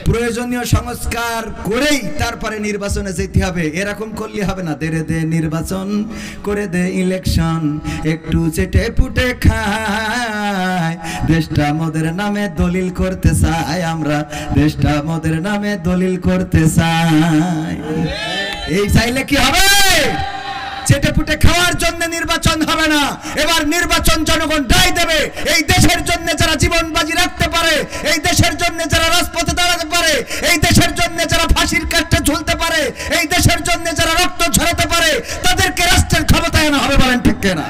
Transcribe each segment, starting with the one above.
প্রয়োজনীয় সংস্কার করেই তারপরে নির্বাচনে যেতে হবে। এরকম করলে হবে না, দে নির্বাচন করে দে ইলেকশন, একটু চেটে পুটে খায়, দেশটা মোদের নামে দলিল করতে চাই, আমরা দেশটা মোদের নামে দলিল করতে চাই। এই চাইলে কি হবে? চেটে পুটে খাওয়ার জন্য নির্বাচন হবে না। এবার নির্বাচন জনগণ দায় দেবে। এই দেশের জন্য যারা জীবন বাজি রাখতে পারে, এই দেশের জন্য যারা রাজপথে দাঁড়াতে পারে, এই দেশের জন্য যারা ফাঁসির কাঠে ঝুলতে পারে, এই দেশের জন্য যারা রক্ত ঝরাতে পারে, তাদেরকে রাষ্ট্রের ক্ষমতায় আনা হবে। বলেন ঠিক কিনা?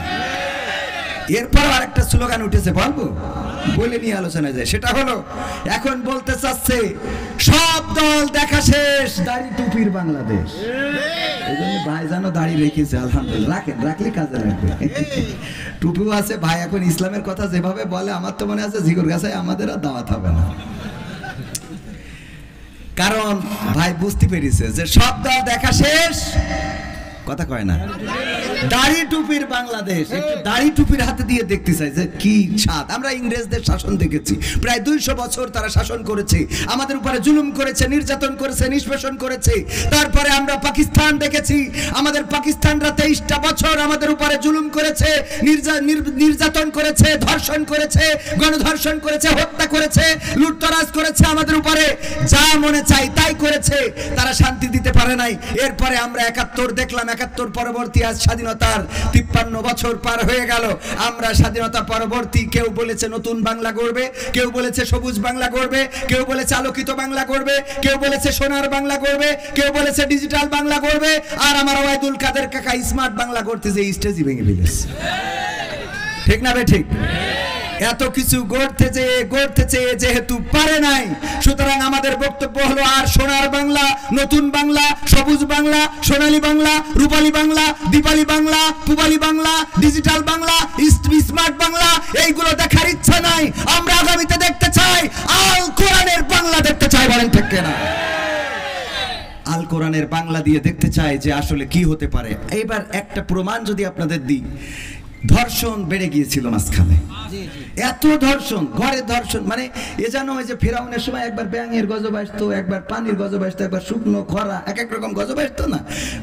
এরপর আরেকটা স্লোগান উঠেছে, বলবো বলে নিয়ে আলোচনা যায়। সেটা হলো এখন বলতে চাচ্ছে সব দল দেখা শেষ, দাড়ি টুপির বাংলাদেশ। এই জন্য ভাই জানো দাড়ি রেখেছে, আলহামদুলিল্লাহ, রাখেন, রাখলে কাজে লাগবে। টুপিও আছে ভাই। এখন ইসলামের কথা যেভাবে বলে আমার তো মনে আছে জিগর গাছে আমাদের আর দাওয়াত হবে না। কারণ ভাই বুঝতে পেরেছে যে সব দল দেখা শেষ, কথা কয় না, দাড়ি টুপির বাংলাদেশ। একটু দাড়ি টুপির হাতে দিয়ে দেখতে চাই যে কি স্বাদ। আমরা ইংরেজদের শাসন দেখেছি, প্রায় 200 বছর তারা শাসন করেছে, আমাদের উপরে জুলুম করেছে, নির্যাতন করেছে, নিষ্পেষণ করেছে। তারপরে আমরা পাকিস্তান দেখেছি, আমাদের পাকিস্তানরা 23টা বছর আমাদের উপরে জুলুম করেছে, নির্যাতন করেছে, ধর্ষণ করেছে, গণধর্ষণ করেছে, হত্যা করেছে, লুটতরাজ করেছে, আমাদের উপরে যা মনে চাই তাই করেছে। তারা শান্তি দিতে পারে নাই। এরপরে আমরা 71 দেখলাম, 71 পরবর্তী আজ স্বাধীনতার 53 বছর পার হয়ে গেল। আমরা স্বাধীনতা পরবর্তী, কেউ বলেছে নতুন বাংলা গড়বে, কেউ বলেছে সবুজ বাংলা গড়বে, কেউ বলেছে আলোকিত বাংলা গড়বে, কেউ বলেছে সোনার বাংলা গড়বে, কেউ বলেছে ডিজিটাল বাংলা গড়বে। আর আমার ওয়াইদুল কাদের কাকা স্মার্ট বাংলা গড়তে যে স্টেজই ভেঙে ফেলেছে। ঠিক না বে ঠিক? এত কিছু গড়তে চেয়ে যেহেতু পারে নাই, সুতরাং আমাদের বক্তব্য হলো আর সোনার বাংলা, নতুন বাংলা, সবুজ বাংলা, সোনালী বাংলা, রূপালী বাংলা, দীপালি বাংলা, পূবালী বাংলা, ডিজিটাল বাংলা, স্মার্ট বাংলা এইগুলো দেখার ইচ্ছা নাই। আমরা আগামীতে দেখতে চাই আল কোরআনের বাংলা দেখতে চাই। বলেন ঠিক কিনা? আল কোরআনের বাংলা দিয়ে দেখতে চাই যে আসলে কি হতে পারে। এবার একটা প্রমাণ যদি আপনাদের দিই, ধর্ষণ বেড়ে গিয়েছিল মাঝখানে, এত ধর্ষণ, ঘরে ধর্ষণ, মানে এ যেন ওই যে ফেরাউনের সময় একবার ব্যাঙের গজব আসতো, একবার পানির গজব আসতো, একবার শুকনো খরা, এক এক রকম গজব আসতো না।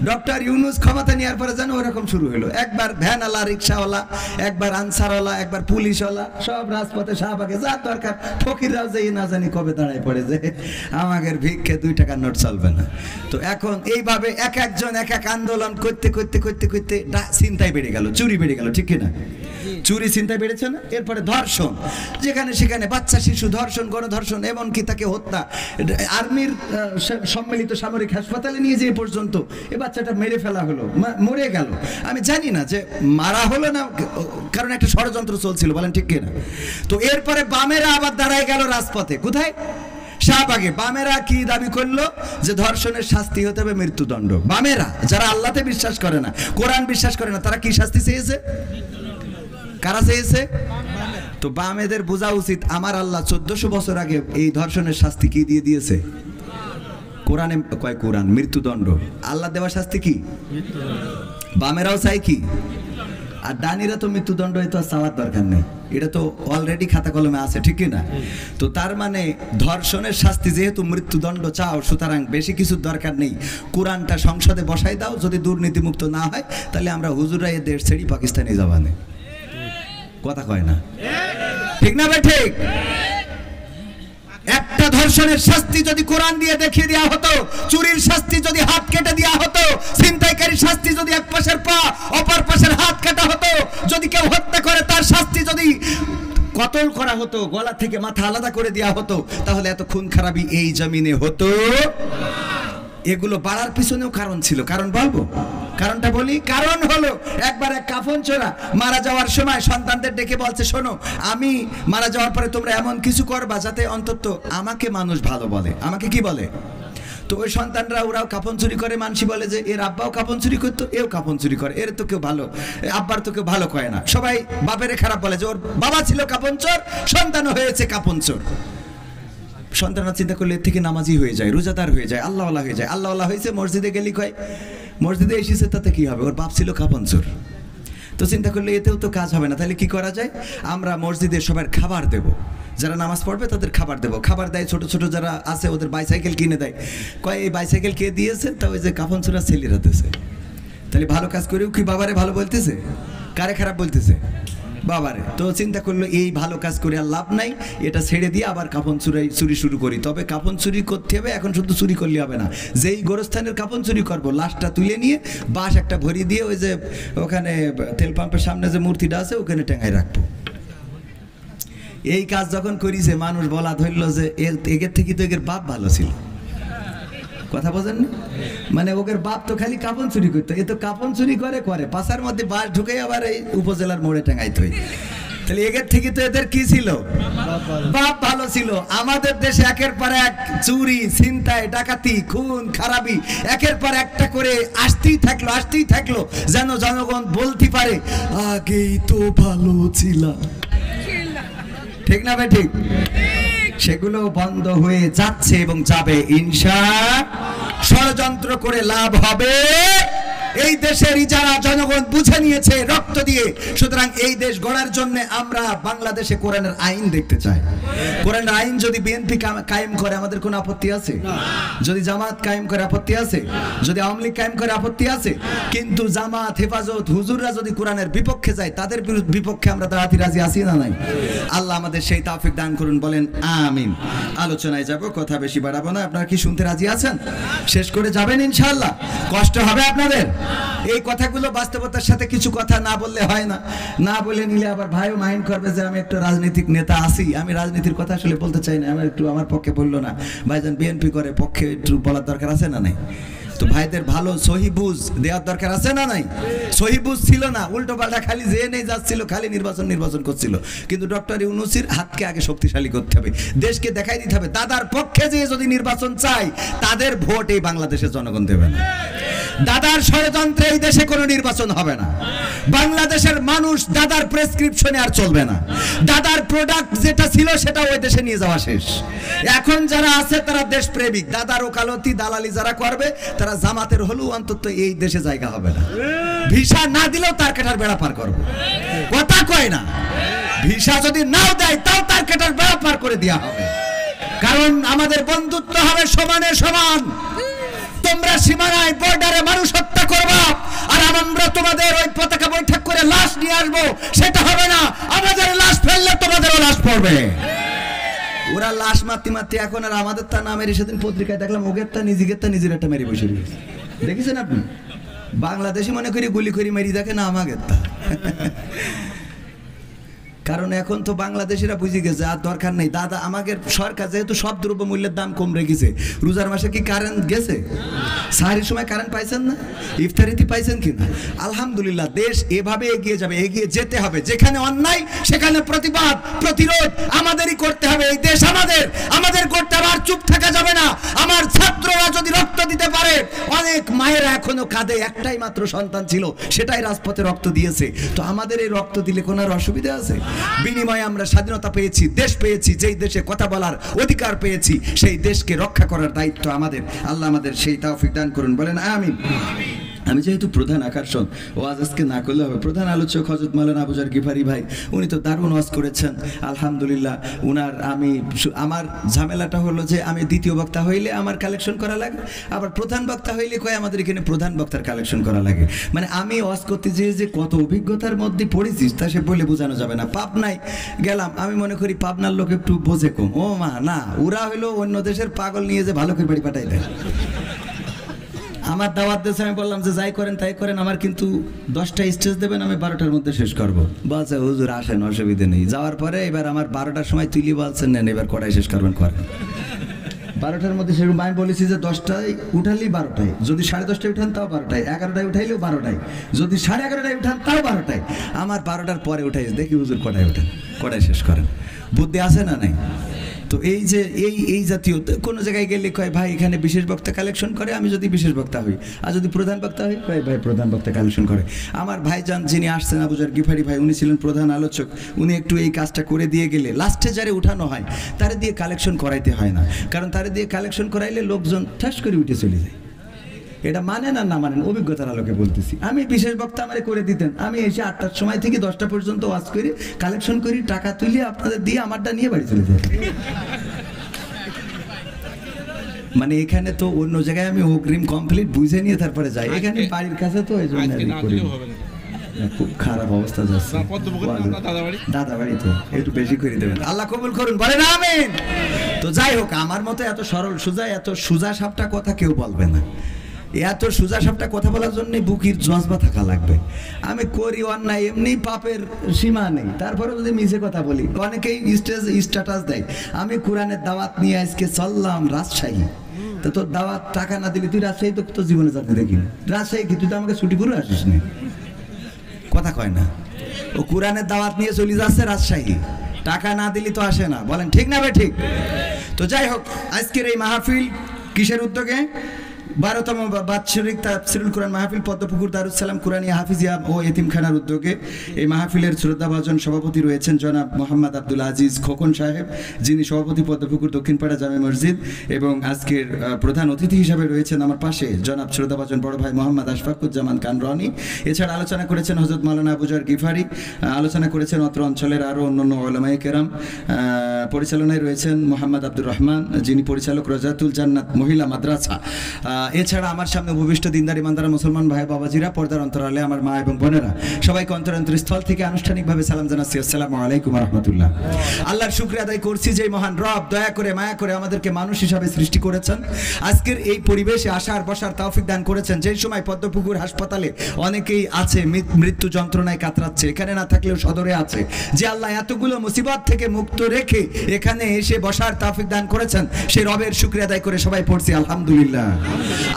ডক্টর ইউনুস ক্ষমতা নেওয়ার পরে যেন ওরকম শুরু হলো। একবার ভ্যানওয়ালা, রিক্সাওয়ালা, একবার আনসারওয়ালা, একবার পুলিশওয়ালা, সব রাজপথে শাহবাগে যা দরকার। ফকিররাও যে না জানি কবে দাঁড়ায় পড়ে যে আমাদের ভিক্ষে 2 টাকার নোট চলবে না। তো এখন এইভাবে এক একজন এক এক আন্দোলন করতে করতে করতে করতে ছিনতাই বেড়ে গেল, চুরি বেড়ে গেল। ঠিক কিনা? চুরি চিন্তা বেড়েছে না? এরপরে ধর্ষণ, যেখানে সেখানে বাচ্চা শিশু ধর্ষণ, গণধর্ষণ, এমনকি তাকে হত্যা। আর্মির সম্মিলিত সামরিক হাসপাতালে নিয়ে যেয়ে পর্যন্ত এ বাচ্চাটা মেরে ফেলা হলো, মরে গেল। আমি জানি না যে মারা হলো না, কারণ একটা ষড়যন্ত্র চলছিল। বলেন ঠিক কিনা? তো এরপরে বামেরা আবার দাঁড়ায় গেল রাজপথে। কোথায়? শাহবাগে। বামেরা কি দাবি করলো? যে ধর্ষণের শাস্তি হতে হবে মৃত্যুদণ্ড। বামেরা, যারা আল্লাহতে বিশ্বাস করে না, কোরআন বিশ্বাস করে না, তারা কি শাস্তি চেয়েছে? কারা চেয়েছে? তো বামেদের বোঝা উচিত আমার আল্লাহ 1400 বছর আগে এই ধর্ষণের শাস্তি কি দিয়ে দিয়েছে? কোরআনে কয় কোরআন মৃত্যুদণ্ড। আল্লাহ দেওয়া শাস্তি কি? বামেরাও চাই কি? আর ডানিরা তো মৃত্যুদণ্ড তো চাওয়ার দরকার নেই, এটা তো অলরেডি খাতা কলমে আছে। ঠিক না? তো তার মানে ধর্ষণের শাস্তি যেহেতু মৃত্যুদণ্ড চাও, সুতরাং বেশি কিছু দরকার নেই, কোরআনটা সংসদে বসাই দাও। যদি দুর্নীতিমুক্ত না হয় তাহলে আমরা হুজুরা এ দেশ ছেড়ে পাকিস্তানে যাবানে। কথা কয় না? ঠিক না ভাই? ঠিক। একটা ধর্ষণের শাস্তি যদি কোরআন দিয়ে দেখিয়ে দেওয়া হতো, চুরির শাস্তি যদি হাত কেটে দেওয়া হতো, ছিনতাইকারীর শাস্তি যদি এক পাশের পা অপর পাশের হাত কাটা হতো, যদি কেউ হত্যা করে তার শাস্তি যদি কতল করা হতো, গলা থেকে মাথা আলাদা করে দেওয়া হতো, তাহলে এত খুন খারাপি এই জমিনে হতো। এগুলো বাড়ার পিছনেও কারণ ছিল। কারণ বলবো? কারণটা বলি। কারণ হলো একবার এক কাফন চোরা মারা যাওয়ার সময় সন্তানদের ডেকে বলছে, শোনো, আমি মারা যাওয়ার পরে তোমরা এমন কিছু করবা যাতে অন্তত আমাকে মানুষ ভালো বলে। আমাকে কি বলে? তো ওই সন্তানরা ওরাও কাফন চুরি করে, মানসি বলে যে এর আব্বাও কাফন চুরি করতো, এও কাফন চুরি করে, এর তো কেউ ভালো, আব্বার তো কেউ ভালো কয় না। সবাই বাপেরে খারাপ বলে যে ওর বাবা ছিল কাফন চোর, সন্তানও হয়েছে কাফন চোর। সন্তানরা চিন্তা করলে এর থেকে নামাজি হয়ে যায়, রোজাদার হয়ে যায়, আল্লাহওয়ালা হয়ে যায়। আল্লাহওয়ালা হয়েছে, মসজিদে গেলি কয় মসজিদে এসেছে, তাতে কি হবে? ওর বাপ ছিল কাফন চোর। তো চিন্তা করলে এতেও তো কাজ হবে না, তাহলে কি করা যায়? আমরা মসজিদে সবার খাবার দেব। যারা নামাজ পড়বে তাদের খাবার দেবো। খাবার দেয়, ছোট ছোট যারা আছে ওদের বাইসাইকেল কিনে দেয়। কয় এই বাইসাইকেল কে দিয়েছে? তা ওই যে কাফন ছোড়া ছেলেরা দিয়েছে। তাহলে ভালো কাজ করেও কি বাবারে ভালো বলতেছে? কারে খারাপ বলতেছে? বাবারে। তো চিন্তা করলো এই ভালো কাজ করে আর লাভ নাই, এটা ছেড়ে দিয়ে আবার কাফন চুরি শুরু করি। তবে কাফন চুরি করতে হবে, এখন শুধু চুরি করলে হবে না, যেই গোরস্থানের কাফন চুরি করবো লাশটা তুলে নিয়ে বাঁশ একটা ভরি দিয়ে ওই যে ওখানে তেল পাম্পের সামনে যে মূর্তিটা আছে ওখানে টেঙ্গায় রাখবো। এই কাজ যখন করিছে মানুষ বলা ধরলো যে এগের থেকে তো এগের বাপ ভালো ছিল। কথা বোঝেন না? মানে ওদের বাপ তো খালি কাপন চুরি করতো, এ তো কাপন চুরি করে পাশার মধ্যে বাস ঢুকে আবার এই উপজেলার মোড়ে টাঙাইতো। তাহলে এগের থেকে তো এদের কি ছিল? বাপ ভালো ছিল। আমাদের দেশে একের পর এক চুরি, ছিনতাই, ডাকাতি, খুন খারাপি একের পর একটা করে আসতেই থাকলো যেন জনগণ বলতে পারে আগেই তো ভালো ছিল। ঠিক না ভাই? ঠিক। সেগুলো বন্ধ হয়ে যাচ্ছে এবং যাবে ইনশাআল্লাহ। ষড়যন্ত্র করে লাভ হবে। এই দেশের যারা জনগণ বুঝে নিয়েছে রক্ত দিয়ে। সুতরাং এই দেশ গড়ার জন্য আমরা বাংলাদেশে কোরআনের আইন দেখতে চাই। কোরআনের আইন যদি বিএনপি কায়েম করে আমাদের কোনো আপত্তি আছে? যদি জামাত কায়েম করে আপত্তি আছে? যদি আওয়ামী লীগ কায়েম করে আপত্তি আছে? কিন্তু জামাত, হেফাজত, হুজুররা যদি কোরআনের বিপক্ষে যায় তাদের বিপক্ষে আমরা দাঁড়াতে রাজি আছি না নাই? আল্লাহ আমাদের সেই তৌফিক দান করুন, বলেন আমিন। আলোচনায় যাব, কথা বেশি বাড়াবো না। আপনারা কি শুনতে রাজি আছেন? শেষ করে যাবেন ইনশাআল্লাহ? কষ্ট হবে আপনাদের? এই কথাগুলো বাস্তবতার সাথে কিছু কথা না বললে হয় না। না বলে নিলে আবার ভাইও মাইন্ড করবে যে আমি একটা রাজনৈতিক নেতা আছি, আমি রাজনীতির কথা আসলে বলতে চাই না, আমার পক্ষে বললো না। ভাইজান বিএনপি করে, পক্ষে একটু বলার দরকার আছে না নাই? তো ভাইদের ভালো সহি বুঝ দেওয়ার দরকার আছে না নাই? সহি বুঝ ছিল না, উল্টো পাল্টা খালি যে নেই যাচ্ছিল, খালি নির্বাচন করছিল। কিন্তু ডক্টর ইউনূসের হাতকে আগে শক্তিশালী করতে হবে, দেশকে দেখাই দিতে হবে দাদার পক্ষে যে যদি নির্বাচন চাই তাদের ভোট এই বাংলাদেশের জনগণ দেবে না। দাদার ষড়যন্ত্রে এই দেশে কোনো নির্বাচন হবে না। বাংলাদেশের মানুষ দাদার প্রেসক্রিপশনে আর চলবে না। দাদার প্রোডাক্ট যেটা ছিল সেটা ওই দেশে নিয়ে যাওয়া শেষ। এখন যারা আছে তারা দেশপ্রেমিক। দাদার ওকালতি দালালি যারা করবে তারা জামাতের হলেও অন্তত এই দেশে জায়গা হবে না। ভিসা না দিলেও তার কাটার বেড়া পার করবে। কথা কয় না? ভিসা যদি নাও দেয় তাও তার কাটার বেড়া পার করে দেওয়া হবে। কারণ আমাদের বন্ধুত্ব হবে সমানে সমান। তোমরা সীমানায় বর্ডারে মানুষ হত্যা করবা আর আমরা তোমাদের ওই পতাকা বৈঠক করে লাশ নিয়ে আসবো, সেটা হবে না। আমাদের লাশ ফেললে তোমাদেরও লাশ পড়বে। ওরা লাশ মারতে এখন আর আমাদের তা না মেরে, সেদিন পত্রিকায় দেখলাম ওগেরটা নিজের একটা মেরে বসে রয়েছে। দেখেছেন আপনি? বাংলাদেশি মনে করি গুলি করে মেরি দেখে না আমাদের তা। কারণ এখন তো বাংলাদেশিরা বুঝে গেছে আর দরকার নেই। দাদা আমাদের সরকার যেহেতু সব দ্রব্য মূল্যের দাম কম রেখেছে, রোজার মাসে কি কারেন্ট গেছে? সাহারির সময় কারেন্ট পাইছেন না? ইফতারিতে পাইছেন কিনা? আলহামদুলিল্লাহ। দেশ এভাবে এগিয়ে যাবে, এগিয়ে যেতে হবে। যেখানে অন্যায় সেখানে প্রতিবাদ প্রতিরোধ আমাদেরই করতে হবে। এই দেশ আমাদের করতে হবে, আর চুপ থাকা যাবে না। আমার ছাত্ররা যদি রক্ত দিতে পারে, অনেক মায়েরা এখনো কাঁদে, একটাই মাত্র সন্তান ছিল, সেটাই রাজপথে রক্ত দিয়েছে। তো আমাদের এই রক্ত দিলে কোনো আর অসুবিধা আছে? বিনিময়ে আমরা স্বাধীনতা পেয়েছি, দেশ পেয়েছি, যেই দেশে কথা বলার অধিকার পেয়েছি, সেই দেশকে রক্ষা করার দায়িত্ব আমাদের। আল্লাহ আমাদের সেই তৌফিক দান করুন, বলেন আমিন। আমি যেহেতু প্রধান আকর্ষণ ওয়াজ আজকে না করলে হবে, প্রধান আলোচক হযরত মাওলানা আবুজার গিফারি ভাই, উনি তো দারুণ ওয়াজ করেছেন আলহামদুলিল্লাহ। আমার ঝামেলাটা হলো যে আমি দ্বিতীয় বক্তা হইলে আমার কালেকশন করা লাগে, আবার প্রধান বক্তা হইলে কয় আমাদের এখানে প্রধান বক্তার কালেকশন করা লাগে। মানে আমি ওয়াজ করতে যে কত অভিজ্ঞতার মধ্যে পড়েছিস তা সে বলে বোঝানো যাবে না। পাবনায় গেলাম, আমি মনে করি পাবনার লোক একটু বোঝে কম। ও মা না, ওরা হইলো অন্য দেশের পাগল নিয়ে যে ভালো করে বাড়ি পাঠাই দেয়। আমার দাওয়াত দেশে আমি বললাম যে যাই করেন তাই করেন, আমার কিন্তু 10টা স্টেজ দেবেন, আমি 12টার মধ্যে শেষ করবো। বলছে হুজুর আসেন, অসুবিধা নেই। যাওয়ার পরে এবার আমার 12টার সময় তুলি বলছেন নেন এবার কটায় শেষ করবেন করেন। 12টার মধ্যে সেরকম আমি বলেছি যে 10টায় উঠালেই 12টায়, যদি 10:30টায় উঠান তাও 12টায়, 11টায় উঠাইলেও 12টায়, যদি 11:30টায় উঠান তাও 12টায়। আমার 12টার পরে উঠাই দেখি হুজুর কটায় উঠেন, কটায় শেষ করেন। বুদ্ধি আছে না নাই? তো এই যে এই জাতীয় কোনো জায়গায় গেলে কয় ভাই এখানে বিশেষ বক্তা কালেকশন করে, আমি যদি বিশেষ বক্তা হই, আর যদি প্রধান বক্তা হই কয় ভাই প্রধান বক্তা কালেকশন করে। আমার ভাইজান যিনি আসছেন আবুজার গিফারি ভাই, উনি ছিলেন প্রধান আলোচক, উনি একটু এই কাজটা করে দিয়ে গেলে লাস্টে যারে উঠানো হয় তারে দিয়ে কালেকশন করাইতে হয় না। কারণ তারে দিয়ে কালেকশন করাইলে লোকজন ঠাস করে উঠে চলে যায়। এটা মানেন আর না মানেন অভিজ্ঞতার আলোকে বলতেছি। আমি বিশেষ বক্তা আমারে করে দিতেন, আমি এসে 8টার সময় থেকে 10টা পর্যন্ত ওয়াজ করি, কালেকশন করি, টাকা তুলি আপনাদের দিয়ে আমারটা নিয়ে বাড়ি চলে যাই। মানে এখানে তো অন্য জায়গায় আমি অগ্রিম কমপ্লিট বুঝে নিয়ে তারপরে যাই, এখানে বাড়ির কাছে তো এই জন্য করি। খুব খারাপ অবস্থা যাচ্ছে, দাদা বাড়ি তো একটু বেশি করে দেবেন, আল্লাহ কবুল করুন, বলেন আমিন। তো যাই হোক, আমার মতো এত সরল সোজা, এত সোজা সাপটা কথা কেউ বলবে না। এত সোজা সাপটা কথা বলার জন্য বুকির জজবা থাকা লাগবে। আমি করি অন্যায়, এমনি পাপের সীমা নেই, তারপরে যদি মিছে কথা বলি, অনেকেই স্ট্যাটাস দেয় আমি কোরআনের দাওয়াত নিয়ে আজকে চললাম রাজশাহী। তো তোর দাওয়াত টাকা না দিলে তুই রাজশাহী তো তোর জীবনে যাতে দেখিনি। রাজশাহী কি তুই তো আমাকে ছুটি করে আসিস নি? কথা কয় না। ও কোরআনের দাওয়াত নিয়ে চলে যাচ্ছে রাজশাহী, টাকা না দিলি তো আসে না, বলেন ঠিক না ভাই? ঠিক। তো যাই হোক, আজকের এই মাহফিল কিসের উদ্যোগে? 12তম বাৎসরিক তাফসীরুল কোরআন মাহফিল পদ্মপুকুর দারুস সালাম কুরআনিয়া হাফিজিয়া ও এতিমখানার উদ্যোগে। এই মাহফিলের শ্রদ্ধাভাজন সভাপতি রয়েছেন জনাব মোহাম্মদ আব্দুল আজিজ খোকন সাহেব, যিনি সভাপতি পদ্মপুকুর দক্ষিণপাড়া জামে মসজিদ, এবং আজকের প্রধান অতিথি হিসাবে রয়েছেন আমার পাশে জনাব শ্রদ্ধাভাজন বড় ভাই মোহাম্মদ আশফাকুজ্জামান খান রনি। এছাড়া আলোচনা করেছেন হযরত মাওলানা আবুজার গিফারি, আলোচনা করেছেন অত্র অঞ্চলের আরও অন্যান্য উলামায়ে কেরাম। পরিচালনায় রয়েছেন মোহাম্মদ আব্দুর রহমান, যিনি পরিচালক রাজাতুল জান্নাত মহিলা মাদ্রাসা। এছাড়া আমার সামনে উপবিষ্ট দিনদার ইমানদার মুসলমান ভাই বাবাজিরা, পর্দার অন্তরালে আমার মা এবং বোনেরা, সবাইকে অন্তরস্থল থেকে আনুষ্ঠানিকভাবে সালাম জানাচ্ছি, আসসালামু আলাইকুম রাহমাতুল্লাহ। আল্লাহর শুকরিয়া আদায় করছি যে মহান রব দয়া করে মায়া করে আমাদেরকে মানুষ হিসাবে সৃষ্টি করেছেন, আজকের এই পরিবেশে আসার বসার তৌফিক দান করেছেন। যেই সময় পদ্মপুকুর হাসপাতালে অনেকেই আছে মৃত্যু যন্ত্রণায় কাতরাচ্ছে, এখানে না থাকলেও সদরে আছে, যে আল্লাহ এতগুলো মুসিবত থেকে মুক্ত রেখে এখানে এসে বসার তৌফিক দান করেছেন, সেই রবের শুকরিয়া আদায় করে সবাই পড়ছি আলহামদুলিল্লাহ।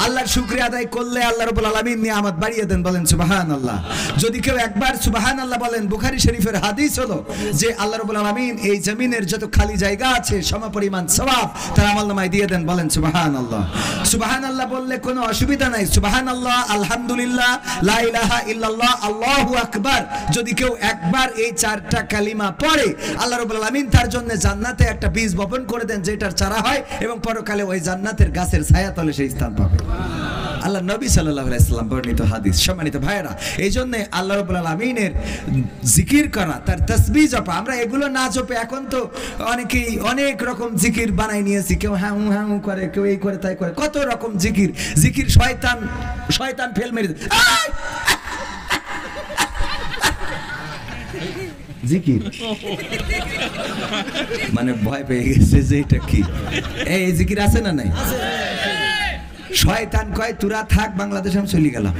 আল্লাহর শুকরিয়া আদায় করলে আল্লাহ রাব্বুল আলামিন নিয়ামত বাড়িয়ে দেন, বলেন সুবহানাল্লাহ। যদি কেউ একবার সুবহানাল্লাহ বলেন, বুখারী শরীফের হাদিস হলো যে আল্লাহ রাব্বুল আলামিন এই জমিনের যত খালি জায়গা আছে সমপরিমাণ সওয়াব তার আমলনামায় দিয়ে দেন, বলেন সুবহানাল্লাহ। সুবহানাল্লাহ বললে কোনো অসুবিধা নাই, সুবহানাল্লাহ, আলহামদুলিল্লাহ, লা ইলাহা ইল্লাল্লাহ, আল্লাহু আকবার। যদি কেউ একবার এই 4টা কালিমা পড়ে, আল্লাহ রাব্বুল আলামিন তার জন্য জান্নাতে একটা বীজ বপন করে দেন, যেটার চারা হয় এবং পরকালে ওই জান্নাতের গাছের ছায়াতলে সেই স্থান পাবে। আল্লাহ নবী সাল্লাল্লাহু আলাইহি সাল্লাম বর্ণিত হাদিস। সম্মানিত ভাইয়েরা, এই জন্য আল্লাহ রাব্বুল আলামিনের জিকির করা, তার তাসবিহ জপা, আমরা এগুলো না জপে এখন তো অনেকেই অনেক রকম জিকির বানাই নিয়েছি, কেউ হ্যাঁ হ্যাঁ করে, কেউ এই করে তাই করে, কত রকম জিকির। জিকির শয়তান ফেল মেরে জিকির, মানে ভয় পেয়ে গেছে যে এটা কি, এই জিকির আছে না নাই? শয়তান কয় তোরা থাক, বাংলাদেশে আমি চলে গেলাম,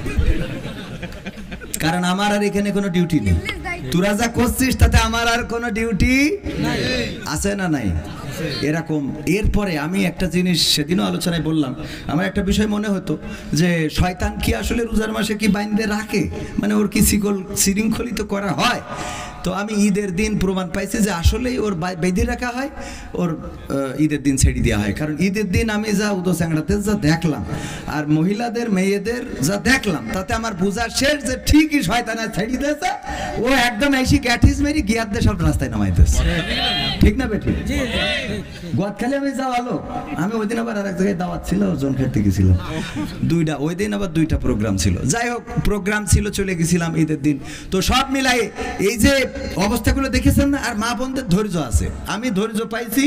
কারণ আমার আর এখানে কোনো ডিউটি নেই। তোরা যা করছিস তাতে আমার আর কোনো ডিউটি আছে না নাই? এরকম। এরপরে আমি একটা জিনিস সেদিনও আলোচনায় বললাম, আমার একটা বিষয় মনে হতো যে শয়তান কি আসলে রোজার মাসে কি বাইন্ধে রাখে, মানে ওর কি শৃঙ্খলিত করা হয়? তো আমি ঈদের দিন প্রমাণ পাইছি যে আসলেই ওর বেঁধে রাখা হয়, ওর ঈদের দিন ছেড়ে দেওয়া হয়। কারণ ঈদের দিন আমি যা উদো চ্যাংড়াতে যা দেখলাম আর মহিলাদের মেয়েদের যা দেখলাম, তাতে আমার বোঝা শেষ যে ঠিকই শয়তানে ছেড়ে দিয়েছে, ও একদম এসে গ্যাটিস মেরি গিয়ার দিয়ে সব রাস্তায় নামাইতেছে, ঠিক না বেটি? গতকালে আমি যাওয়ালো, আমি ওই দিন আবার আর এক জায়গায় দাওয়াত ছিল, ওজন খেতে গেছিলাম, ওই দিন আবার 2টা প্রোগ্রাম ছিল। যাই হোক, প্রোগ্রাম ছিল, চলে গেছিলাম ঈদের দিন। তো সব মিলাই এই যে অবস্থাগুলো দেখেছেন না, আর মা বোনদের ধৈর্য আছে, আমি ধৈর্য পাইছি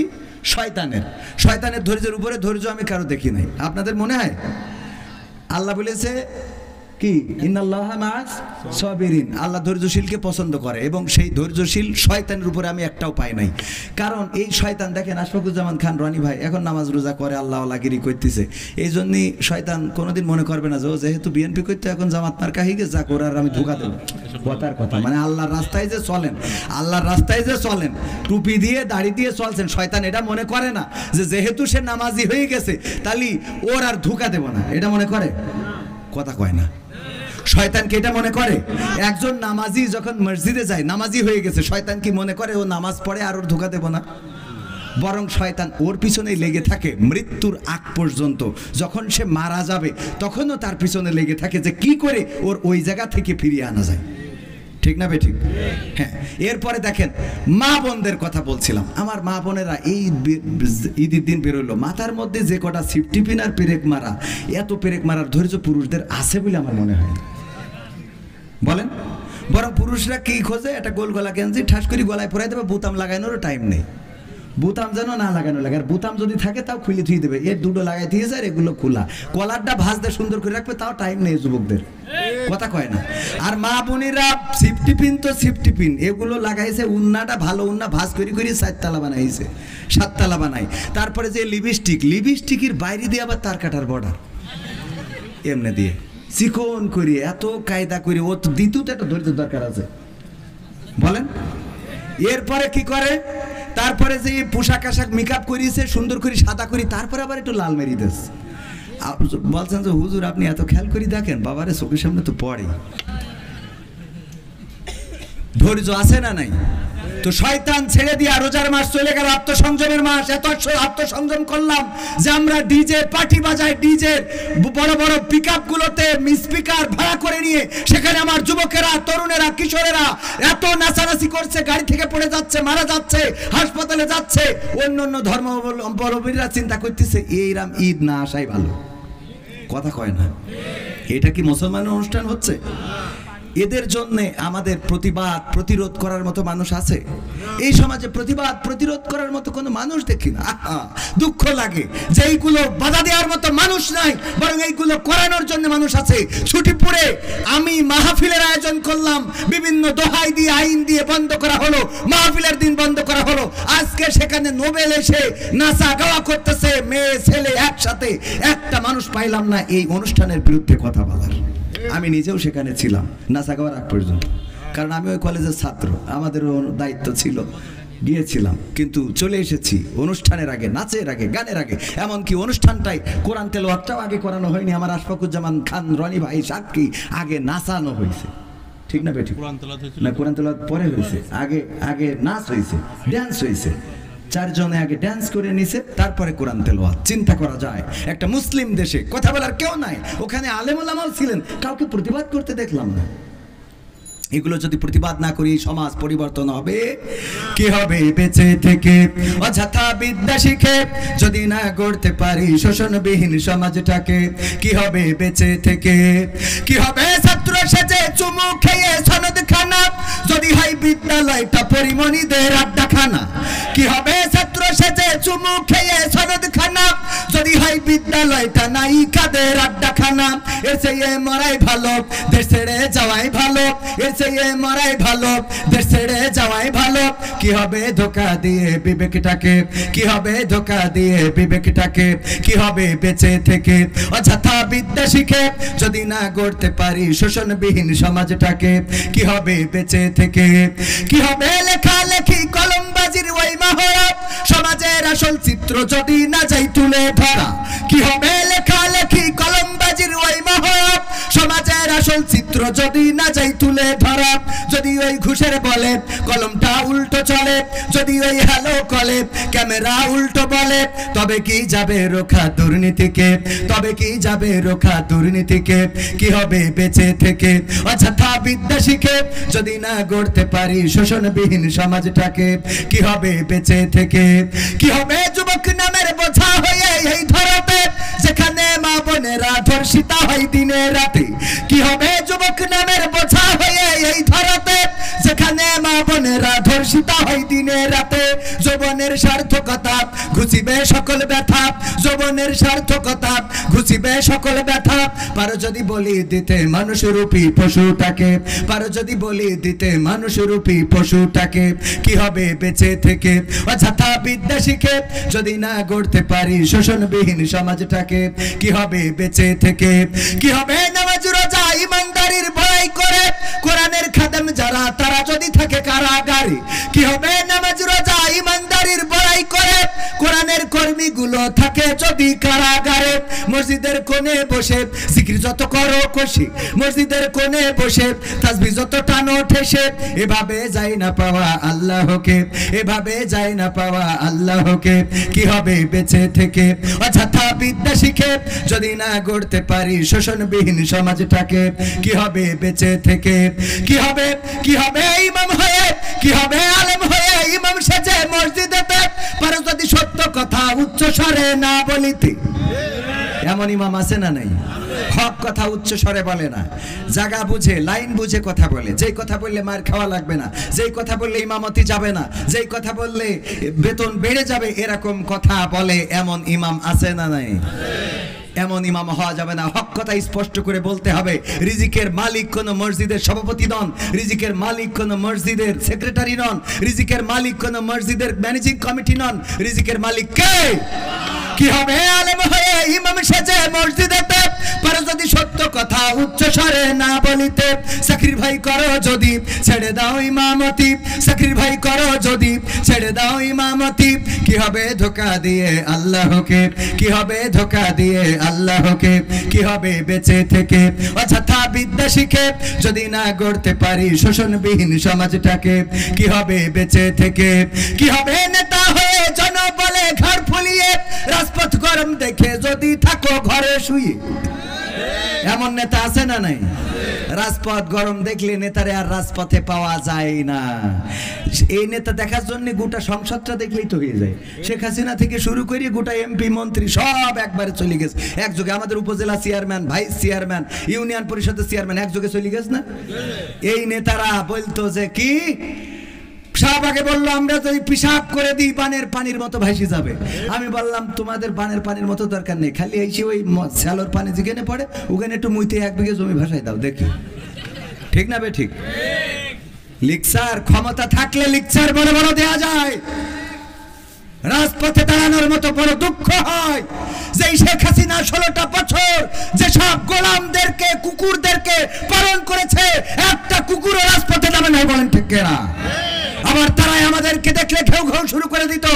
শয়তানের ধৈর্যের উপরে ধৈর্য আমি কারো দেখি নাই। আপনাদের মনে হয় আল্লাহ বলেছে কি ইন্নাল্লাহা মাআস সাবিরিন, আল্লাহ ধৈর্যশীলকে পছন্দ করে, এবং সেই ধৈর্যশীল শয়তানের উপরে আমি একটাও পাই নাই। কারণ এই শয়তান দেখেন, আশফাকুজ্জামান খান রনি ভাই এখন নামাজ রোজা করে, আল্লাহ লাগিরি করতেছে, এই জন্যই শয়তান কোনোদিন মনে করবে না যে ও যেহেতু বিএনপি করতে এখন জামাত মার্কা হয়ে গেছে, যা করে আর আমি ধোঁকা দেবো। কথার কথা, মানে আল্লাহর রাস্তায় যে চলেন, টুপি দিয়ে দাড়ি দিয়ে চলছেন, শয়তান এটা মনে করে না যে যেহেতু সে নামাজি হয়ে গেছে তাহলে ওর আর ধোঁকা দেব না, এটা মনে করে? কথা কয় না। শয়তানকে এটা মনে করে? একজন নামাজি যখন মসজিদে যায়, নামাজি হয়ে গেছে, শয়তান কি মনে করে ও নামাজ পড়ে আর ওর ধোঁকা দেব না? বরং শয়তান ওর পিছনেই লেগে থাকে মৃত্যুর আগ পর্যন্ত। যখন সে মারা যাবে তখনও তার পিছনে লেগে থাকে যে কি করে ওর ওই জায়গা থেকে ফিরিয়ে আনা যায়। ঠিক না বেঠিক? হ্যাঁ। এরপরে দেখেন মা বোনদের কথা বলছিলাম। আমার মা বোনেরা এই ঈদের দিন বেরোলো, মাথার মধ্যে যে কটা সিফটি পিন আর পেরেক মারা, এত পেরেক মারার ধৈর্য পুরুষদের আছে বলে আমার মনে হয়। বলেন, বরং পুরুষরা কি খোঁজে? একটা গোল গলা গেঞ্জি ঠাস করে গলায় পরাই দেবে, বোতাম লাগানোরও টাইম নেই। বুতাম যেন না লাগানো লাগে, আর বুতাম যদি থাকে তাও খুলে থুয়ে দেবে। এর দুটো লাগাই দিয়েছে আর এগুলো খোলা, কলারটা ভাঁজতে সুন্দর করে রাখবে, তাও টাইম নেই যুবকদের, কথা কয় না। আর মা বোনেরা সিফটি পিন তো সিফটি পিন, এগুলো লাগাইছে, উন্নাটা ভালো উন্না ভাঁজ করে করে 4 তালা বানাইছে, 7 তালা বানাই। তারপরে যে লিপস্টিক, লিপস্টিকের বাইরে দিয়ে আবার তার কাটার বর্ডার এমনি দিয়ে চিকন করি, এত কায়দা করি। ও তো দ্বিতীয় একটা ধৈর্য দরকার আছে, বলেন। এরপরে কি করে? তারপরে যে পোশাক আশাক মেকআপ করিয়েছে সুন্দর করে সাদা করি, তারপরে আবার একটু লাল মেরি দিস। বলছেন যে হুজুর আপনি এত খেয়াল করে দেখেন, বাবারে চোখের সামনে তো পড়ে। ধৈর্য আছে না নাই? তো শয়তান ছেড়ে দিয়ে রোজার মাস চলে গেল, আত্মসংযমের মাস। এত আত্মসংযম করলাম যে আমরা ডিজে পার্টি বাজাই, ডিজে বড় বড় পিকআপ গুলোতে স্পিকার ভাড়া করে নিয়ে সেখানে আমার যুবকেরা, তরুণেরা, কিশোরেরা এত নাচানাচি করছে, গাড়ি থেকে পড়ে যাচ্ছে, মারা যাচ্ছে, হাসপাতালে যাচ্ছে। অন্য অন্য ধর্মাবলম্বীরা চিন্তা করতেছে এইরাম ঈদ না আসাই ভালো, কথা কয় না। এটা কি মুসলমানের অনুষ্ঠান হচ্ছে? এদের জন্য আমাদের প্রতিবাদ প্রতিরোধ করার মতো মানুষ আছে? এই সমাজে প্রতিবাদ প্রতিরোধ করার মতো কোনো মানুষ দেখি না। দুঃখ লাগে যে এইগুলো বাধা দেওয়ার মতো মানুষ নাই, বরং এইগুলো করানোর জন্য মানুষ আছে। ছুটি পড়ে আমি মাহফিলের আয়োজন করলাম, বিভিন্ন দোহাই দিয়ে আইন দিয়ে বন্ধ করা হলো, মাহফিলের দিন বন্ধ করা হলো। আজকে সেখানে নোবেল এসে নাচা গাওয়া করতেছে, মেয়ে ছেলে একসাথে, একটা মানুষ পাইলাম না এই অনুষ্ঠানের বিরুদ্ধে কথা বলার। আমি নিজেও সেখানে ছিলাম নাচা গাওয়ার আগ পর্যন্ত, কারণ আমি ওই কলেজের ছাত্র, আমাদেরও দায়িত্ব ছিল, গিয়েছিলাম। কিন্তু চলে এসেছি অনুষ্ঠানের আগে, নাচের আগে, গানের আগে। এমনকি অনুষ্ঠানটাই কোরআন তেলাওয়াতটাও আগে করানো হয়নি। আমার আশফাকুজ্জামান খান রনি ভাই সাক্ষী, আগে নাচানো হয়েছে, ঠিক না বেঠিক? না, কোরআন তেলাওয়াত পরে হয়েছে, আগে আগে নাচ হয়েছে, ড্যান্স হয়েছে। 4 জনে আগে ড্যান্স করে নিছে, তারপরে কোরআন তেলাওয়াত। চিন্তা করা যায়, একটা মুসলিম দেশে কথা বলার কেউ নাই, ওখানে আলেম ওলামাও ছিলেন, কাউকে প্রতিবাদ করতে দেখলাম না। এগুলো যদি প্রতিবাদ না করি সমাজ পরিবর্তন হবে কি হবে? বেঁচে থেকে অযথা বিদ্যা শিখে যদি না গড়তে পারি শোষণবিহীন সমাজটাকে, কি হবে বেঁচে থেকে? কি হবে ছাত্র সেজে চুমু খেয়ে সনদ খানা, যদি হয় বিদ্যালয়টা পরিমণিদের আড্ডাখানা? কি হবে ছাত্র সেজে চুমু খেয়ে সনদ খানা, যদি হয় বিদ্যালয়টা নায়িকাদের আড্ডাখানা? এর চেয়ে মরাই ভালো, দেশ ছেড়ে যাওয়াই ভালো, এর চেয়ে মরাই ভালো, দেশ ছেড়ে যাওয়াই ভালো। কি হবে ধোঁকা দিয়ে বিবেকটাকে, কি হবে ধোঁকা দিয়ে বিবেকটাকে? কি হবে বেঁচে থেকে অযথা বিদ্যা শিখে যদি না গড়তে পারি শোষণবিহীন সমাজটাকে? কি হবে বেঁচে থেকে? কি হবে লেখালেখি কলমবাজির ওই মহড়া, সমাজের আসল চিত্র যদি না যাই তুলে ধরা? কি হবে লেখালেখি কলমবাজির ওই মহড়া, সমাজের আসল চিত্র যদি না যাই তুলে ধরা? যদি ওই ঘুষের বলে কলমটা উল্টো চলে, যদি ওই হ্যালো কলে ক্যামেরা উল্টো বলে, তবে কি যাবে রোখা দুর্নীতিকে? তবে কি যাবে রোখা দুর্নীতিকে? কি হবে বেঁচে থেকে অযথা বিদ্যা শিখে যদি না গড়তে পারি শোষণবিহীন সমাজটাকে? কি হবে বেঁচে থেকে? কি হবে যুবক নামের বোঝা হয়ে এই ধরাতে, যেখানে মা বোনেরা ধর্ষিতা হয় দিনে রাতে? কি হবে যুবক নামের বোঝা হয়ে এই ধরাতে, যেখানে মা বোনেরা ধর্ষিতা হয় দিনে রাতে? যৌবনের সার্থকতা ঘুচিবে সকল ব্যথা, যৌবনের সার্থকতা ঘুচিবে সকল ব্যথা। পারো যদি বলি দিতে মানুষরূপী পশুটাকে, পারো যদি বলি দিতে মানুষরূপী পশুটাকে? কি হবে বেঁচে থেকে অযথা বিদ্যা শিখে যদি না গড়তে পারি শোষণবিহীন সমাজটাকে? কি হবে বেঁচে থেকে? কি হবে নামাজ রোজা ইমানদারির বড়াই করে কোরআনের খাদেম যারা, তারা যদি থাকে কারাগারে? কি হবে নামাজ রোজা ইমানদারির বড়াই করে কোরআনের কর্মীগুলো থাকে যদি কারাগারে মসজিদের কোণে বসে জিকির যত করো খুশি মসজিদের কোণে বসে তাসবিহ যত টানো ঠেসে এভাবে যাই না পাওয়া আল্লাহকে এভাবে যাই না পাওয়া আল্লাহকে কি হবে বেঁচে থেকে অযথা বিদ্যা শিখে যদি না গড়তে পারি শোষণবিহীন সমাজটাকে কি হবে বেঁচে থেকে কি হবে ইমাম হয়ে কি হবে আলেম হয়ে ইমাম সেজে মসজিদেতে পারো যদি সত্য কথা উচ্চ স্বরে না বলিতে এমন ইমাম আছে না নাই হক কথা উচ্চ স্বরে বলে না জায়গা বুঝে লাইন বুঝে কথা বলে যেই কথা বললে মার খাওয়া লাগবে না যেই কথা বললে ইমামতি যাবে না যেই কথা বললে বেতন বেড়ে যাবে এরকম কথা বলে এমন ইমাম আছে না নাই এমন ইমাম হওয়া যাবে না হক কথা স্পষ্ট করে বলতে হবে রিজিকের মালিক কোন মসজিদের সভাপতি নন রিজিকের মালিক কোন মসজিদের সেক্রেটারি নন রিজিকের মালিক কোন মসজিদের ম্যানেজিং কমিটি নন রিজিকের মালিক কে কি হবে আলেম হয়ে ইমাম সেজে মসজিদেতে পারো যদি সত্য কথা উচ্চ স্বরে না বলিতে সাকরিফাই করো যদি ছেড়ে দাও ইমামতি সাকরিফাই করো যদি ছেড়ে দাও ইমামতি কি হবে ধোঁকা দিয়ে আল্লাহকে কি হবে ধোঁকা দিয়ে আল্লাহকে কি হবে বেঁচে থেকে অযথা বিদ্যা শিখে যদি না গড়তে পারি শোষণবিহীন সমাজটাকে কি হবে বেঁচে থেকে কি হবে নেতা হয়ে জনবলে ঘর ফুলিয়ে রাজপথ গরম দেখে যদি থাকো ঘরে শুয়ে এমন নেতা আছে না নাই রাজপথ গরম দেখলে নেতারে আর রাজপথে পাওয়া যায় না এই নেতা দেখার জন্য গোটা সংসদটা দেখলেই তো হয়ে যায় শেখ হাসিনা থেকে শুরু করে গোটা এমপি মন্ত্রী সব একবারে চলে গেছে একযোগে আমাদের উপজেলা চেয়ারম্যান ভাইস চেয়ারম্যান ইউনিয়ন পরিষদের চেয়ারম্যান একযোগে চলে গেছে না এই নেতারা বলতো যে কি শাহবাগে বললো আমরা যদি পিশাব করে দিই বানের পানির মতো ভাসি যাবে আমি বললাম তোমাদের বানের পানির মতো দরকার নেই খালি এসে ওই শ্যালোর পানি যেখানে পড়ে ওখানে একটু মুইতে 1 বিঘে জমি ভাসাই দাও দেখি ঠিক না বে ঠিক লিকচার ক্ষমতা থাকলে লিকচার বড় বড় দেয়া যায় রাজপথে দাঁড়ানোর মতো বড় দুঃখ হয় যে শেখ হাসিনা 16টা বছর যেসব গোলামদেরকে কুকুরদেরকে পালন করেছে একটা কুকুরও রাজপথে যাবে না বলেন ঠিক কিনা আবার তারাই আমাদেরকে দেখলে ঘেউ ঘেউ শুরু করে দিত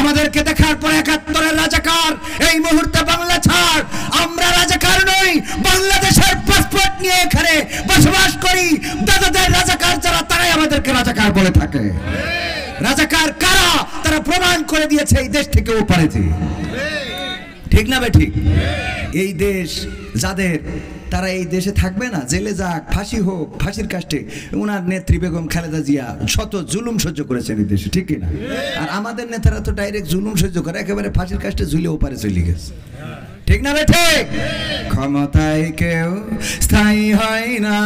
আমাদেরকে দেখার পর 71-এর রাজাকার এই মুহূর্তে বাংলা ছাড় আমরা রাজাকার নই বাংলাদেশের পাসপোর্ট নিয়ে এখানে বসবাস করি দাদাদের রাজাকার যারা তারাই আমাদেরকে রাজাকার বলে থাকে রাজাকার কারা তারা প্রমাণ করে দিয়েছে এই দেশ থেকে ওপারেতে ঠিক না বে ঠিক এই দেশ যাদের তারা এই দেশে থাকবে না জেলে যাক ফাঁসি হোক ফাঁসির কাষ্টে ওনার নেত্রী বেগম খালেদা জিয়া শত জুলুম সহ্য করেছেন এই দেশে ঠিক না আর আমাদের নেতারা তো ডাইরেক্ট জুলুম সহ্য করে একেবারে ফাঁসির কাষ্টে ঝুলে ওপারে চলে গেছে ঠিক না বে ঠিক ক্ষমতায় কেউ স্থায়ী হয় না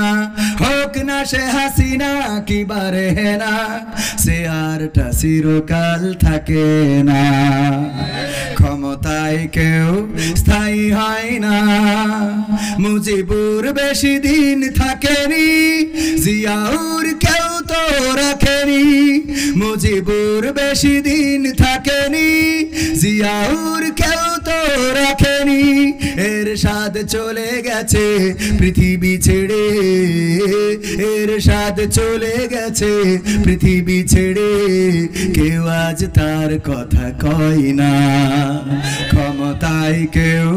হোক না সে হাসিনা কি বারে না সে আরটা চিরকাল থাকে না ক্ষমতায় কেউ স্থায়ী হয় না মুজিবুর বেশি দিন থাকেনি জিয়াউর কেউ তো রাখেনি মুজিবুর বেশি দিন থাকেনি জিয়াউর কেউ তো রাখেনি এরশাদ চলে গেছে পৃথিবী ছেড়ে এরশাদ চলে গেছে পৃথিবী ছেড়ে কেউ আজ তার কথা কয় না ক্ষমতায় কেউ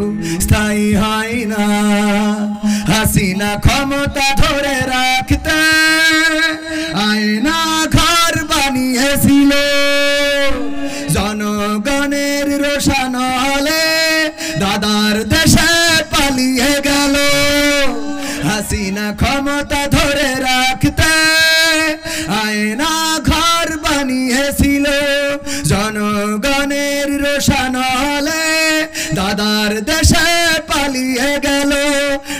স্থায়ী হয় না হাসিনা ক্ষমতা ধরে রাখতে আয়না ঘর বানিয়েছিল জনগণের রোশন হলে দাদার দেশে পালিয়ে গেল হাসিনা ক্ষমতা ধরে রাখতে আয়না ঘর বানিয়েছিল জনগণের রোশন হলে দাদার দেশে পালিয়ে গেল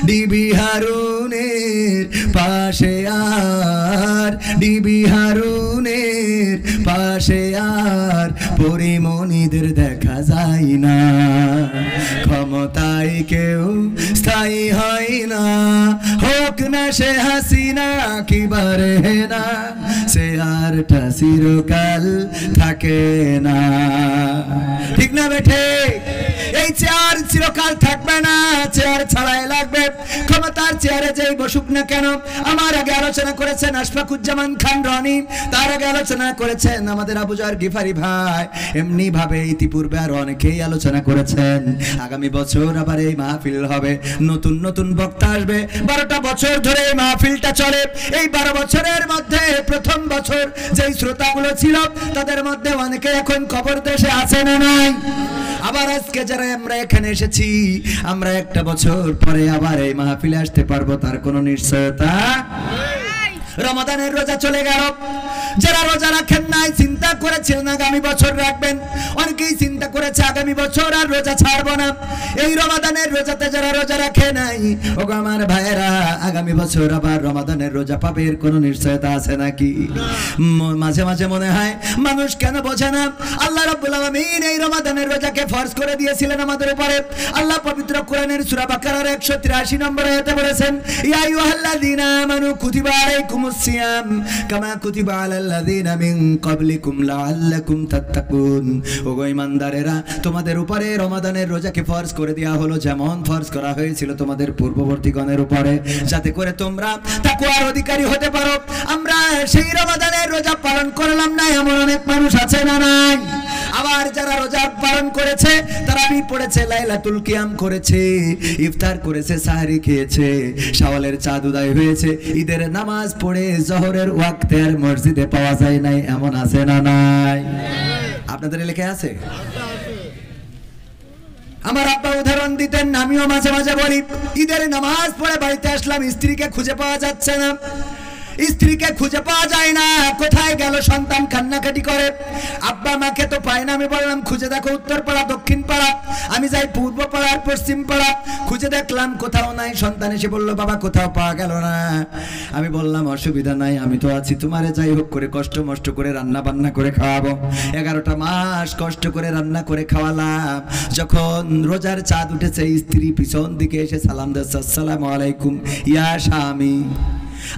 ডিবি হারুনের পাশে আর ডিবি হারুনের পাশে আর পরিমণিদের দেখা যায় না ক্ষমতায় কেউ স্থায়ী হয় না হোক না সে হাসিনা কি বারে না সে আরটা চিরকাল থাকে না ঠিক না বেঠে এই চেয়ার চিরকাল থাকবে না, চেয়ার ছাড়াই লাগবে। ক্ষমতার চেয়ারে যেই বসুক না কেন, আমার আগে আলোচনা করেছেন আশফাকুজ্জামান খান রনি, তার আগে আলোচনা করেছেন আমাদের আবু জর গিফারি ভাই, এমনি ভাবে ইতিপূর্বে আর অনেকেই আলোচনা করেছেন। আগামী বছর আবার এই মাহফিল হবে, নতুন নতুন বক্তা আসবে। 12টা বছর ধরে এই মাহফিলটা চলে। এই 12 বছরের মধ্যে প্রথম বছর যেই শ্রোতাগুলো ছিল তাদের মধ্যে অনেকে এখন কবর দেশে আছে না নাই? আবার আজকে যারা আমরা এখানে এসেছি, আমরা একটা বছর পরে আবার এই মাহফিলে আসতে পারবো, তার কোনো নিশ্চয়তা। রমাদানের রোজা চলে গেল, যারা রোজা রাখেন নাই চিন্তা করেছিলেন আগামী বছর রাখবেন, অনেকেই চিন্তা করেছে আগামী বছর আর রোজা ছাড়বো না। এই রমাদানের রোজাতে যারা রোজা রাখে নাই, ওগো আমার ভাইয়েরা, আগামী বছর আবার রমাদানের রোজা পাবে, এর কোনো নিশ্চয়তা আছে নাকি? মাঝে মাঝে মনে হয় মানুষ কেন বোঝে না, আল্লাহ রাব্বুল আলামিন এই রমাদানের রোজাকে ফরজ করে দিয়েছিলেন আমাদের উপরে। আল্লাহ পবিত্র কোরআনের সূরা বাকারার 183 নম্বর আয়াতে বলেছেন, ইয়া আইয়ুহাল্লাযীনা আমানু কুতিবা আলাইকুমুস সিয়াম কামা কুতিবা আলাল্লাযীনা মিন ক্বাবলিকুম লাআল্লাকুম তাত্তাকুন। ওগো ঈমানদারেরা, তোমাদের উপরে রমাদানের রোজাকে ফরজ করে দেয়া হলো যেমন ফরজ করা হয়েছিল তোমাদের পূর্ববর্তীগণের উপরে, যাতে করে তোমরা তাকওয়ার অধিকারী হতে পারো। আমরা সেই রমাদানের রোজা পালন করলাম না, এমন অনেক মানুষ আছে না নাই? আবার যারা রোজা পালন করেছে, তারাবি পড়েছে, লাইলাতুল কিয়াম করেছে, ইফতার করেছে, সাহরি খেয়েছে, শাওয়ালের চাঁদ উদয় হয়েছে, ঈদের নামাজ পড়ে জোহরের ওয়াক্তে আর মসজিদে পাওয়া যায় নাই, এমন আছে না নাই? আপনাদের এলাকায় আছে? আমার আব্বা উদাহরণ দিতেন, আমিও মাঝে মাঝে বলি, ঈদের নামাজ পড়ে বাড়িতে আসলাম, স্ত্রীকে খুঁজে পাওয়া যাচ্ছে না, স্ত্রীকে খুঁজে পাওয়া যায় না, কোথায় গেল? সন্তান কান্নাকাটি করে, আব্বা মাকে তো পায় না। আমি বললাম খুঁজে দেখো উত্তর পাড়া, দক্ষিণ পাড়া, আমি যাই পূর্ব পাড়া আর পশ্চিম পাড়া, খুঁজে দেখলাম কোথাও নাই। সন্তান এসে বললো, বাবা কোথাও পাওয়া গেল না। আমি বললাম অসুবিধা নাই, আমি তো আছি, তোমারে যাই হোক করে কষ্ট মষ্ট করে রান্না বান্না করে খাওয়াবো। 11টা মাস কষ্ট করে রান্না করে খাওয়ালাম। যখন রোজার চাঁদ উঠেছে, স্ত্রী পিছন দিকে এসে সালাম দিচ্ছে, আসসালামু আলাইকুম ইয়া স্বামী।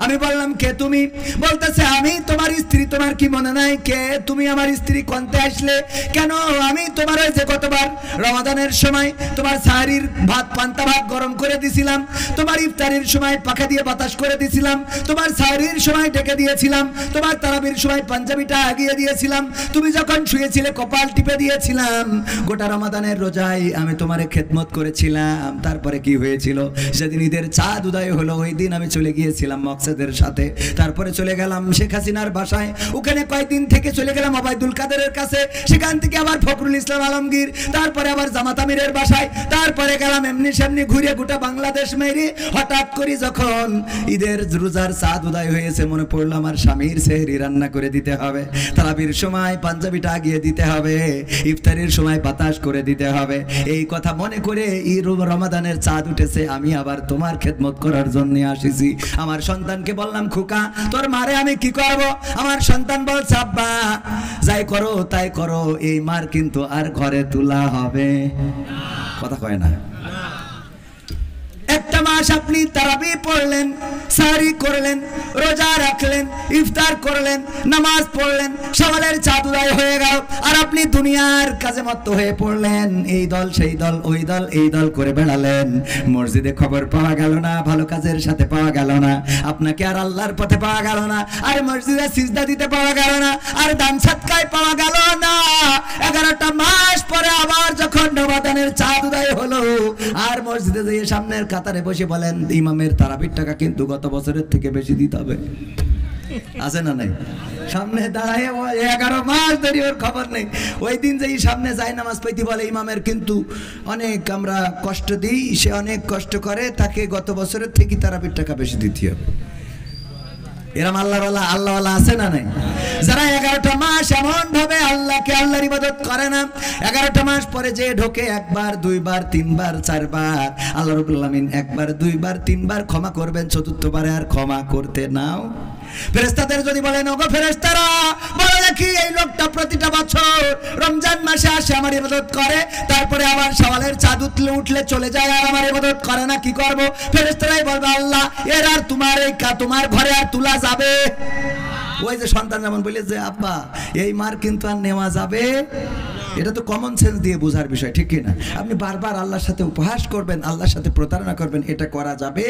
আমি বললাম কে তুমি? বলতেছে আমি তোমার স্ত্রী। তোমার কি মনে নাই কে তুমি? আমার স্ত্রী কোনতে আসলে কেন? আমি তোমার ওই যে কতবার রমাদানের সময় তোমার সাহরির ভাত, পান্তা ভাত গরম করে দিছিলাম, তোমার ইফতারির সময় পাখা দিয়ে বাতাস করে দিছিলাম, তোমার সাহরির সময় ডেকে দিয়েছিলাম, তোমার তারাবির সময় পাঞ্জাবিটা আগিয়ে দিয়েছিলাম, তুমি যখন শুয়েছিলে কপাল টিপে দিয়েছিলাম। গোটা রমাদানের রোজায় আমি তোমারে খেদমত করেছিলাম। তারপরে কি হয়েছিল? সেদিন ঈদের চাঁদ উদয় হলো, ওই দিন আমি চলে গিয়েছিলাম মকসেদের সাথে, তারপরে চলে গেলাম শেখ হাসিনার বাসায়, ওখানে কয়েকদিন থেকে চলে গেলাম ওবায়দুল কাদেরের কাছে, সেখান থেকে আবার ফখরুল ইসলাম আলমগীর, তারপরে আবার জামাত আমিরের বাসায়, তারপরে গেলাম এমনি সামনে ঘুরে গোটা বাংলাদেশ মেরে। হঠাৎ করে যখন ঈদের রোজার চাঁদ উদয় হয়েছে, মনে পড়লো আমার স্বামীর সেহরি রান্না করে দিতে হবে, তারাবির সময় পাঞ্জাবিটা আগিয়ে দিতে হবে, ইফতারির সময় বাতাস করে দিতে হবে। এই কথা মনে করে এই রমাদানের চাঁদ উঠেছে, আমি আবার তোমার খেদমত করার জন্য আসিছি। আমার সন্তানকে বললাম, খোকা তোর মারে আমি কি করব? আমার সন্তান বলছে, আব্বা যাই করো তাই করো, এই মার কিন্তু আর ঘরে তোলা হবে। কথা কয় না। একটা মাস আপনি তারাবি পড়লেন, সাহরি করলেন, রোজা রাখলেন, ইফতার করলেন, নামাজ পড়লেন, শাওয়ালের চাঁদ উদয় হয়ে গেল, আর আপনি দুনিয়ার কাজে মত্ত হয়ে পড়লেন। এই দল সেই দল, ওই দল এই দল করে বেড়ালেন। মসজিদে খবর পাওয়া গেল না, ভালো কাজের সাথে পাওয়া গেল না, আপনাকে আর আল্লাহর পথে পাওয়া গেল না, আর মসজিদে সিজদা দিতে পাওয়া গেল না, আর দান সদকায় পাওয়া গেল না। 11টা মাস পরে আবার যখন রমাদানের চাঁদ উদয় হলো, আর মসজিদে যেয়ে সামনের কাতারে বসে বলেন, ইমামের তারাবির টাকা কিন্তু গত বছরের থেকে বেশি দিতে হবে। আছে না নাই? সামনে দাঁড়ায় 11 মাস ধরে ওর খবর নেই। ওই দিন যেই সামনে যায় নামাজ পড়তে বলে, ইমামের কিন্তু অনেক আমরা কষ্ট দিই, সে অনেক কষ্ট করে, তাকে গত বছরের থেকে তারাবির টাকা বেশি দিতে হবে। এরম আল্লাহওয়ালা আছে না নাই? যারা 11টা মাস এমন ভাবে আল্লাহকে, আল্লাহর ইবাদত করে না, 11টা মাস পরে যে ঢোকে একবার, দুইবার, তিনবার, চারবার, আল্লাহ রাব্বুল আলামিন একবার, দুইবার, তিনবার ক্ষমা করবেন, চতুর্থবারে আর ক্ষমা করতে নাও। ফেরেশতাদের যদি বলেন, ওগো ফেরেশতারা বলো দেখি, এই লোকটা প্রতিটা বছর রমজান মাসে আসে আমার ইবাদত করে, তারপরে আবার শাওয়ালের চাঁদ উঠলে চলে যায়, আর আমার ইবাদত করে না, কি করব? ফেরেশতারাই বলবে, আল্লাহ এর আর তোমার ঘরে আর তোলা যাবে? ওই যে সন্তান যেমন বলে যে, আব্বা এই মার কিন্তু আর নেওয়া যাবে এটা তো কমন সেন্স দিয়ে বোঝার বিষয়, ঠিক কি না? আপনি বারবার আল্লাহর সাথে উপহাস করবেন, আল্লাহর সাথে প্রতারণা করবেন, এটা করা যাবে।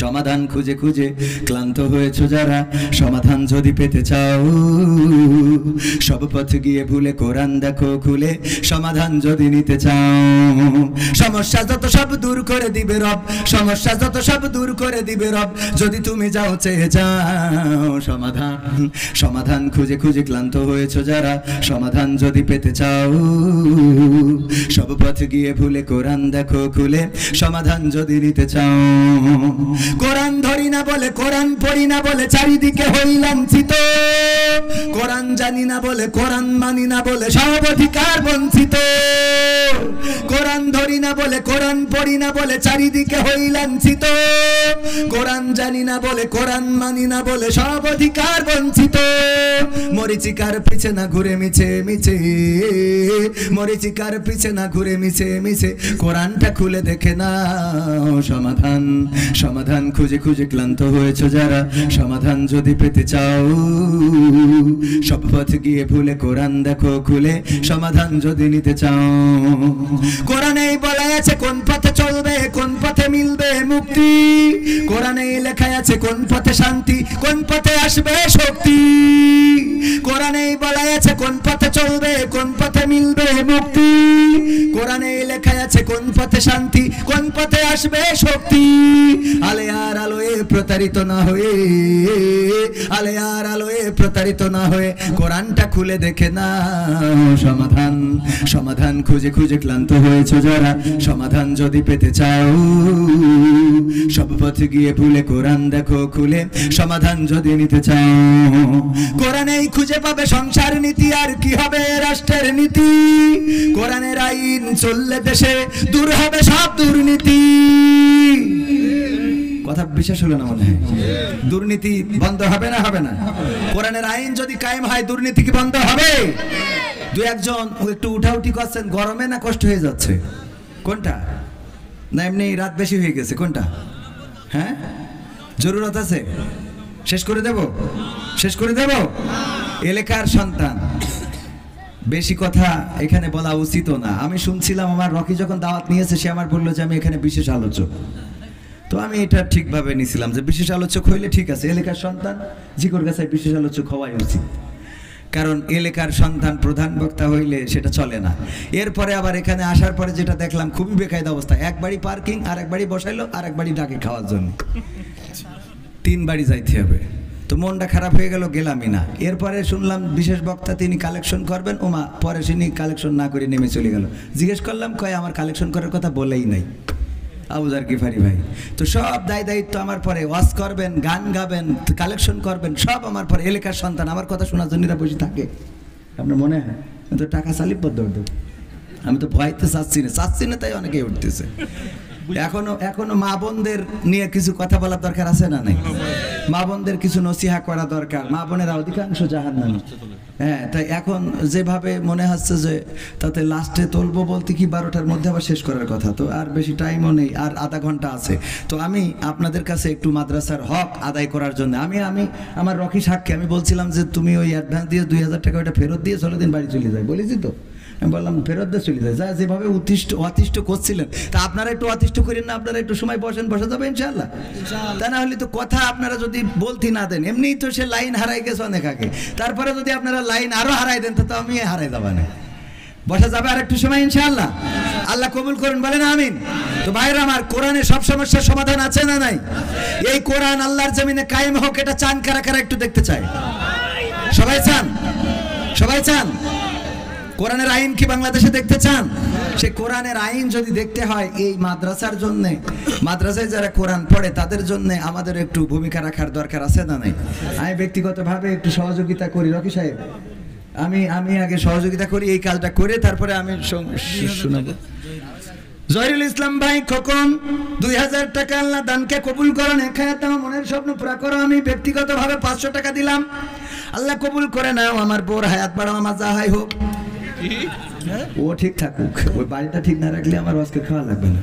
সমাধান খুঁজে খুঁজে ক্লান্ত হয়েছো যারা, সমাধান যদি পেতে চাও, সব পথ গিয়ে ভুলে কোরআন দেখো খুলে, সমাধান যদি নিতে চাও। সমস্যা যত সব দূর করে দিবে রব, সমস্যা যত সব দূর করে দিবে রব, যদি তুমি যাও চেয়ে যাও। সমাধান সমাধান খুঁজে খুঁজে ক্লান্ত হয়েছো যারা, সমাধান যদি পেতে চাও, সব পথ গিয়ে ভুলে কোরআন দেখো খুলে, সমাধান যদি নিতে চাও। কোরআন ধরি না বলে, কোরআন পড়ি না বলে চারিদিকে হই লাঞ্ছিত, কোরআন জানি না বলে, কোরআন মানি না বলে সব অধিকার বঞ্চিত। কোরআন ধরি না বলে, কোরআন পড়ি না বলে চারিদিকে হই লাঞ্ছিত, কোরআন জানি না বলে, কোরআন মানি না বলে সব অধিকার বঞ্চিত। মরিচিকার পিছে না ঘুরে মিছে মিছে, মরিচিকার পিছে না ঘুরে মিছে মিছে, কোরআনটা খুলে দেখে না। সমাধান সমাধান খুঁজে খুঁজে ক্লান্ত হয়েছো যারা, সমাধান যদি পেতে চাও, সব পথ গিয়ে ভুলে কোরআন দেখো খুলে, সমাধান যদি নিতে চাও। কোরআনেই বলা আছে কোন পথে চলবে, কোন পথে মিলবে মুক্তি, কোরআনেই লেখা আছে কোন পথে শান্তি, কোন পথে আসবে শক্তি। কোরআনেই বলা আছে কোন পথে চলবে, কোন পথে মিলবে মুক্তি, কোরআনেই লেখা আছে কোন পথে শান্তি, কোন পথে আসবে শক্তি। আলে আর আলোয় প্রতারিত না হয়ে, আলে আর আলোয় প্রতারিত না হয়ে, কোরআনটা খুলে দেখে না। সমাধান সমাধান খুঁজে খুঁজে ক্লান্ত হয়েছো যারা, সমাধান যদি পেতে চাও, সব পথ গিয়ে ভুলে কোরআন দেখো খুলে, সমাধান যদি নিতে চাও। কোরআনেই খুঁজে পাবে সংসার নীতি, আর কি হবে রাষ্ট্রের নীতি, কোরআনের আইন চললে দেশে দূর হবে সব দুর্নীতি। কথা বিশেষ হলো না মনে হয়? দুর্নীতি বন্ধ হবে না? হবে না? কোরআনের আইন যদি কায়েম হয়, দুর্নীতি কি বন্ধ হবে? দু একজন একটু উঠাউঠি করছেন, গরমে না কষ্ট হয়ে যাচ্ছে? কোনটা? না এমনি রাত বেশি হয়ে গেছে? কোনটা? হ্যাঁ, জরুরত আছে? শেষ করে দেব? শেষ করে দেব? এলাকার সন্তান, বেশি কথা এখানে বলা উচিত না। আমি শুনছিলাম আমার রকি যখন দাওয়াত নিয়েছে, সে আমার বললো যে আমি এখানে বিশেষ আলোচক। তো আমি এটা ঠিকভাবে নিয়েছিলাম যে বিশেষ আলোচক হইলে ঠিক আছে, এলাকার সন্তান জিকর কাছে বিশেষ আলোচক হওয়াই উচিত। কারণ এলাকার সন্তান প্রধান বক্তা হইলে সেটা চলে না। এরপরে আবার এখানে আসার পরে যেটা দেখলাম, খুবই বেকায়দা অবস্থা। এক বাড়ি পার্কিং, আর এক বাড়ি বসাইলো, আর এক বাড়ি ডাকে খাওয়ার জন্য, 3 বাড়ি যাইতে হবে। তো মনটা খারাপ হয়ে গেল, গেলামই না। এরপরে শুনলাম বিশেষ বক্তা তিনি কালেকশন করবেন, ওমা, পরে তিনি কালেকশন না করে নেমে চলে গেল। জিজ্ঞেস করলাম, কয় আমার কালেকশন করার কথা বলেই নাই আবুজার গিফারি ভাই। তো সব দায়িত্ব আমার পরে, ওয়াজ করবেন, গান গাবেন, কালেকশন করবেন, সব আমার পরে। এলাকার সন্তান আমার কথা শোনার জন্য বসে থাকে। আপনার মনে হয় তো টাকা চালিপদ্দ উঠবে? আমি তো ভয়তে চাচ্ছি না, তাই অনেকেই উঠতেছে। এখনো মা বোনদের নিয়ে কিছু কথা বলার দরকার আছে না নাই? মা বোনদের কিছু নসিহা করা দরকার। মা বোনেরা অধিকাংশ জাহান্নামী। হ্যাঁ, তাই এখন যেভাবে মনে হচ্ছে যে তাতে লাস্টে তুলবো বলতে কি 12টার মধ্যে আবার শেষ করার কথা, তো আর বেশি টাইমও নেই, আর আধা ঘন্টা আছে। তো আমি আপনাদের কাছে একটু মাদ্রাসার হক আদায় করার জন্য আমি আমার রকি সাক্ষী, আমি বলছিলাম যে তুমি ওই অ্যাডভান্স দিয়ে 2000 টাকা ওইটা ফেরত দিয়ে 16 দিন বাড়ি চলে যায়, বলেছি তো? আমি বললাম ফেরত দিয়ে চলে যায়, যা যেভাবে অতিষ্ঠ করছিলেন, তা আপনারা একটু অতিষ্ঠ করেন না, আপনারা একটু সময় বসা যাবে ইনশাআল্লাহ। তা না হলে তো কথা আপনারা যদি বলতে না দেন, এমনিই তো সে লাইন হারাই গেছে অনেক আগে, তারপরে যদি আপনারা লাইন আরো হারাই দেন, তো আমি হারাই যাবো না। বসা যাবে আর একটু সময় ইনশাআল্লাহ। আল্লাহ কবুল করুন, বলেন আমিন। তো ভাইরা আমার, কোরআনে সব সমস্যার সমাধান আছে না নাই? এই কোরআন আল্লাহর জমিনে কায়েম হোক, এটা চান কারা কারা একটু দেখতে চাই? সবাই চান? সবাই চান? কোরআনের আইন কি বাংলাদেশে দেখতে চান? সে কোরআনের আইন যদি দেখতে হয়, এই মাদ্রাসার জন্য, মাদ্রাসায় যারা কোরআন পড়ে তাদের জন্য আমাদের একটু ভূমিকা রাখার দরকার আছে না নাই? আমি ব্যক্তিগতভাবে একটু সহযোগিতা করি, রকি সাহেব, আমি আগে সহযোগিতা করি, এই কাজটা করে তারপরে আমি শোনাবো। জহিরুল ইসলাম ভাই খোকন, 2000 টাকা আল্লাহ দানকে কবুল করুন, এখানে আমার মনের স্বপ্ন পুরা করো। আমি ব্যক্তিগতভাবে 500 টাকা দিলাম, আল্লাহ কবুল করে নাও। আমার বোর হায়াত বাড়াও, আমার যা হয় হোক, ও ঠিক থাকুক। ওই বাড়িটা ঠিক না রাখলে আমার আজকে খাওয়া লাগবে না।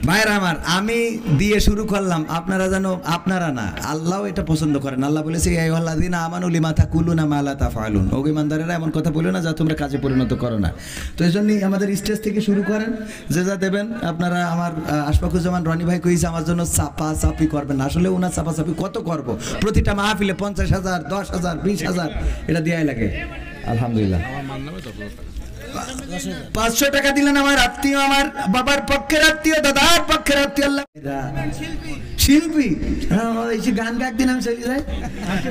ভাইরা আমার, আমি দিয়ে শুরু করলাম, আপনারা জানো, আপনারা না, আল্লাহও এটা পছন্দ করেন। আল্লাহ বলেছে এই আল্লাযিনা আমানু লিমা তাকুলুনা মা লা তাফআলুন, ও ঈমানদারেরা এমন কথা বলো না যা তোমরা কাজে পরিণত করো না। তো এই জন্যই আমাদের স্টেজ থেকে শুরু করেন, যে যা দেবেন আপনারা। আমার আশফাকুজ্জামান রনি ভাই কইছে আমার জন্য চাপা চাপি করবেন না, আসলে ওনার চাপা চাপি কত করব, প্রতিটা মাহফিলে 50,000 10,000 20,000 এটা দেয়াই লাগে। আলহামদুলিল্লাহ 500 টাকা দিলেন আমার আত্মীয়, আমার বাবার পক্ষের আত্মীয়, দাদার পক্ষের আত্মীয়। আল্লাহ শিল্পী গান গাক দিন আমি চলে যাই।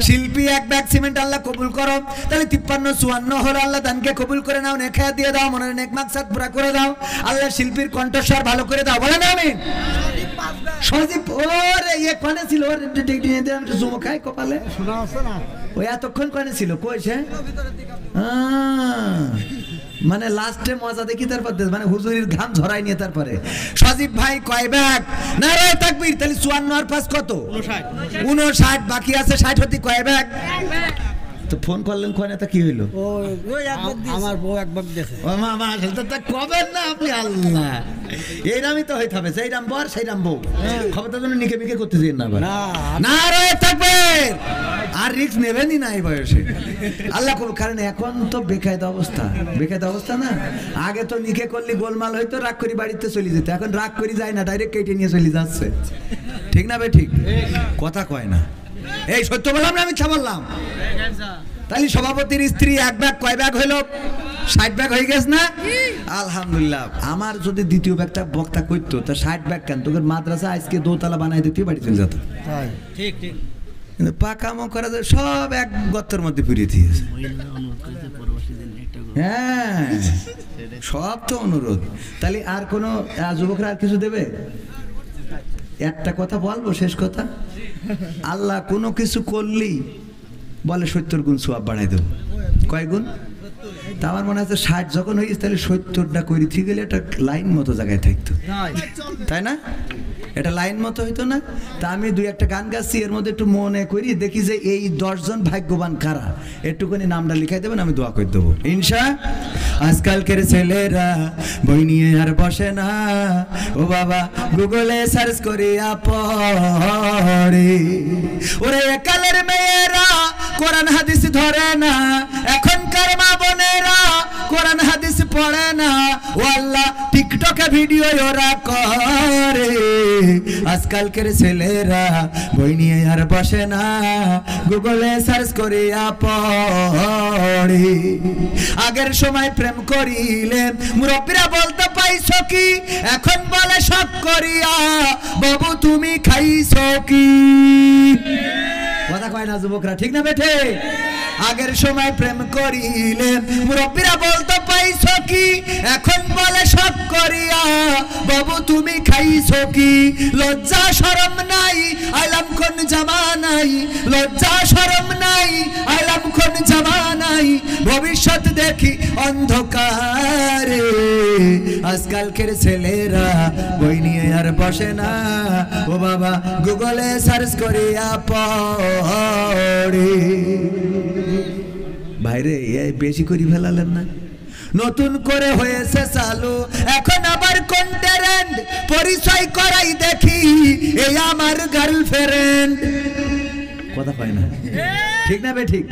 শিল্পী এক ব্যাগ সিমেন্ট আল্লাহ কবুল করো। তাহলে 53-54 হলো, আল্লাহ দানকে কবুল করে নাও, নেখা দিয়ে দাও, মনের নেক মাকসাদ পুরা করে দাও। আল্লাহ শিল্পীর কণ্ঠস্বর ভালো করে দাও, বলেন আমিন। সজীব ওরে কোনে ছিল, ওর জুমো খায় কপালে, ওই এতক্ষণ কোনে ছিল, কইছে মানে লাস্টে মজা দেখি, তারপর মানে হুজুরির ঘাম ঝরাই নিয়ে তারপরে সজীব ভাই কয় ব্যাগ নারে তাকবীর। তাহলে 54 আর 5 কত? 59। বাকি আছে 60 হতে কয় ব্যাগ? তো ফোন করলেন কোনে, তা কি হইলো? আমার বউ এক ভাগ দিয়েছে। ও মামা আসলে তো কবেন না আপনি, আল্লাহ এইরামই তো হইতে হবে, সেইরাম বর সেইরাম বউ, খবরটার জন্য নিকে বিকে করতে দিন না। না রে তাকবীর, আর রিস্ক নেবেনই না এই বয়সে, আল্লাহ করুন। কারণ এখন তো বেকায়দা অবস্থা, বেকায়দা অবস্থা না। আগে তো নিকে করলে গোলমাল হইতো, রাগ করে বাড়িতে চলে যেত, এখন রাগ করে যায় না, ডাইরেক্ট কেটে নিয়ে চলে যাচ্ছে। ঠিক না ভাই? ঠিক কথা কয় না, এই সত্য বললাম না, আমি ছা বললাম। তাহলে সভাপতির স্ত্রী এক ব্যাগ কয় ব্যাগ হইল? 60 ব্যাগ হয়ে গেছে না? আলহামদুলিল্লাহ। আমার যদি দ্বিতীয় ব্যাগটা বক্তা করতো তা 60 ব্যাগ কেন, তোকে মাদ্রাসা আজকে দোতলা বানাই দিতে বাড়ি চলে যেত। ঠিক ঠিক, কিন্তু পাকামো করা যায়, সব এক গর্তের মধ্যে পুড়িয়ে দিয়েছে। হ্যাঁ সব তো অনুরোধ। তাহলে আর কোনো যুবকরা আর কিছু দেবে? একটা কথা বলবো, শেষ কথা। আল্লাহ কোনো কিছু করলেই বলে 70 গুণ সওয়াব বাড়াই দেবো। কয় গুণ? তা আমার মনে হচ্ছে 60 যখন হয়েছে, তাহলে 70টা করে ঠিক গেলে একটা লাইন মতো জায়গায় থাকতো, তাই না? এটা লাইন মতো হইতো না? তা আমি 2-1টা গান গাচ্ছি, এর মধ্যে একটু মনে করি, দেখি যে এই 10 জন ভাগ্যবান কারা, একটুখানি নামটা লিখাই দেবেন, আমি দোয়া করে দেবো ইনশা। আজকালকের ছেলেরা বই নিয়ে আর বসে না, ও বাবা গুগলে সার্চ করিয়া পড়ে। ওরে কালের মেয়েরা কোরআন হাদিস ধরে না, এখনকার মা বোনেরা কোরআন হাদিস পড়ে না, ও আল্লাহ টিকটকে ভিডিও ওরা করে। আজকালকের ছেলেরা বই নিয়ে আর বসে না, গুগলে সার্চ করিয়া পড়ে। আগের সময় প্রেম করিলে মুরব্বীরা বলতে পাইছো কি, এখন বলে সব করিয়া বাবু তুমি খাইছো কি? কথা কয় না যুবকরা, ঠিক না বেঠে? আগের সময় প্রেম করিলে মুরব্বীরা বলতে পাইছো কি, এখন বলে সব করিয়া বাবু তুমি খাইছো কি? লজ্জা শরম নাই আইলাম কোন জামানাই, লজ্জা শরম নাই আইলাম কোন জামানাই, ভবিষ্যৎ দেখি অন্ধকারে। আজকালকের ছেলেরা বই নিয়ে আর বসে না, ও বাবা গুগলে সার্চ করিয়া পড়ে। ভাইরে বেশি করে ফেলালেন না? নতুন করে হয়েছে চালু এখন আবার কোন ট্রেন্ড, পরিচয় করাই দেখি এই আমার গার্লফ্রেন্ড। কথা পায় না, ঠিক না বে ঠিক?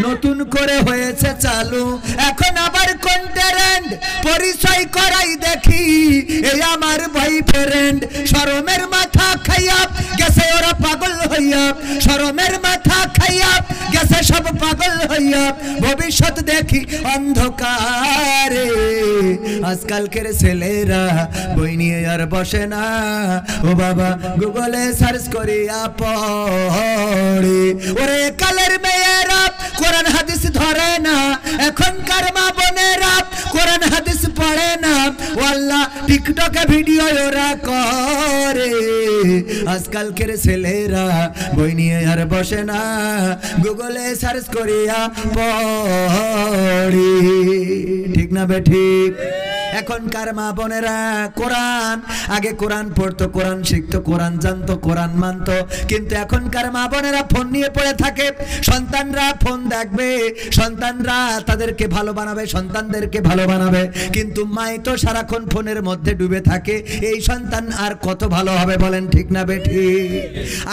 নতুন করে হয়েছে চালু এখন আবার কোন ট্রেন্ড, পরিচয় করাই দেখি এই আমার বয়ফ্রেন্ড। শরমের মাথা খাইয়া গেছে ওরা পাগল হইয়া, শরমের মাথা খাইয়া গেছে সব পাগল হইয়া, ভবিষ্যৎ দেখি অন্ধকারে। আজকালকের ছেলেরা বই নিয়ে আর বসে না, ও বাবা গুগলে সার্চ করিয়া পড়ে। ওরে কালের মেয়েরা কোরআন হাদিস ধরে না, এখনকার মা বোনেরা কোরআন হাদিস পড়ে না, ও আল্লাহ টিকটকে ভিডিও ওরা করে। আজকালকের ছেলেরা বই নিয়ে আর বসে না, গুগলে সার্চ করিয়া পড়ে। ঠিক না বে ঠিক? এখনকার মা বোনেরা কোরআন, আগে কোরআন পড়তো, কোরআন শিখতো, কোরআন জানতো, কোরআন মানতো, কিন্তু এখনকার মা বোনেরা ফোন নিয়ে পড়ে থাকে। সন্তানরা ফোন দেখবে, সন্তানরা তাদেরকে ভালো বানাবে, সন্তানদেরকে ভালো বানাবে, কিন্তু মাই তো সারাক্ষণ ফোনের মধ্যে ডুবে থাকে। এই সন্তান আর কত ভালো হবে বলেন, ঠিক না বেঠি?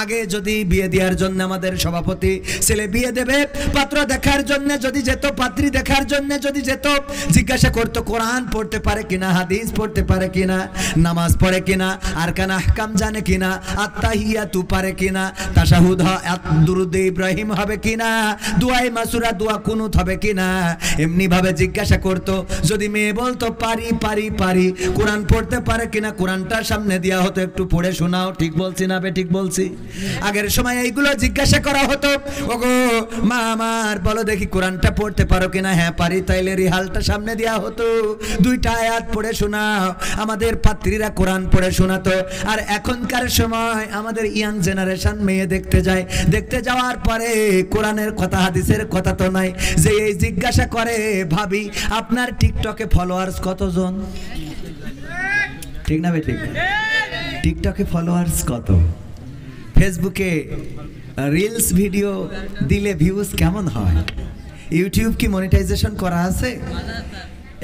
আগে যদি বিয়ে দেওয়ার জন্য আমাদের সভাপতি ছেলে বিয়ে দেবে, পাত্র দেখার জন্য যদি যেত, পাত্রী দেখার জন্য যদি যেত, জিজ্ঞাসা করতো কোরআন পড়তে পারে কিনা, হাদিস পড়তে পারে কিনা, নামাজ পড়ে কিনা, আরকান আহকাম জানে কিনা, আত্তাহিয়াতু পারে কিনা, তাশাহুদ দুরুদ ইব্রাহিম হবে কিনা, দুআয়ে মাসুরা দোয়া কুনুত হবে কিনা, এমনি ভাবে জিজ্ঞাসা করতো। যদি মেয়ে বলতো পারি পারি পারি, কোরআন পড়তে পারে কিনা, কোরআনটা সামনে দেওয়া হতো, একটু পড়ে শোনাও। ঠিক বলছি না বে ঠিক বলছি? আগের সময় এইগুলো জিজ্ঞাসা করা হতো, ওগো মা আমার বলো দেখি কোরআনটা পড়তে পারো কিনা, হ্যাঁ পারি, তাইলে রিহালটা সামনে দেওয়া হতো, দুইটা আয়াত পড়ে শোনাও। আমাদের পাত্রীরা কোরআন পড়ে শোনাতো। আর এখনকার সময় আমাদের ইয়াং জেনারেশন মেয়ে দেখতে যায়, দেখতে যাওয়ার পরে কোরআনের কথা হাদিসের কথা তো নাই, যে এই জিজ্ঞাসা করে ভাবি আপনার টিকটকে ফলোয়ার্স কতজন? ঠিক না বে ঠিক? টিকটকে ফলোয়ার্স কত? ফেসবুকে রিলস ভিডিও দিলে ভিউজ কেমন হয়? ইউটিউব কি মনিটাইজেশন করা আছে?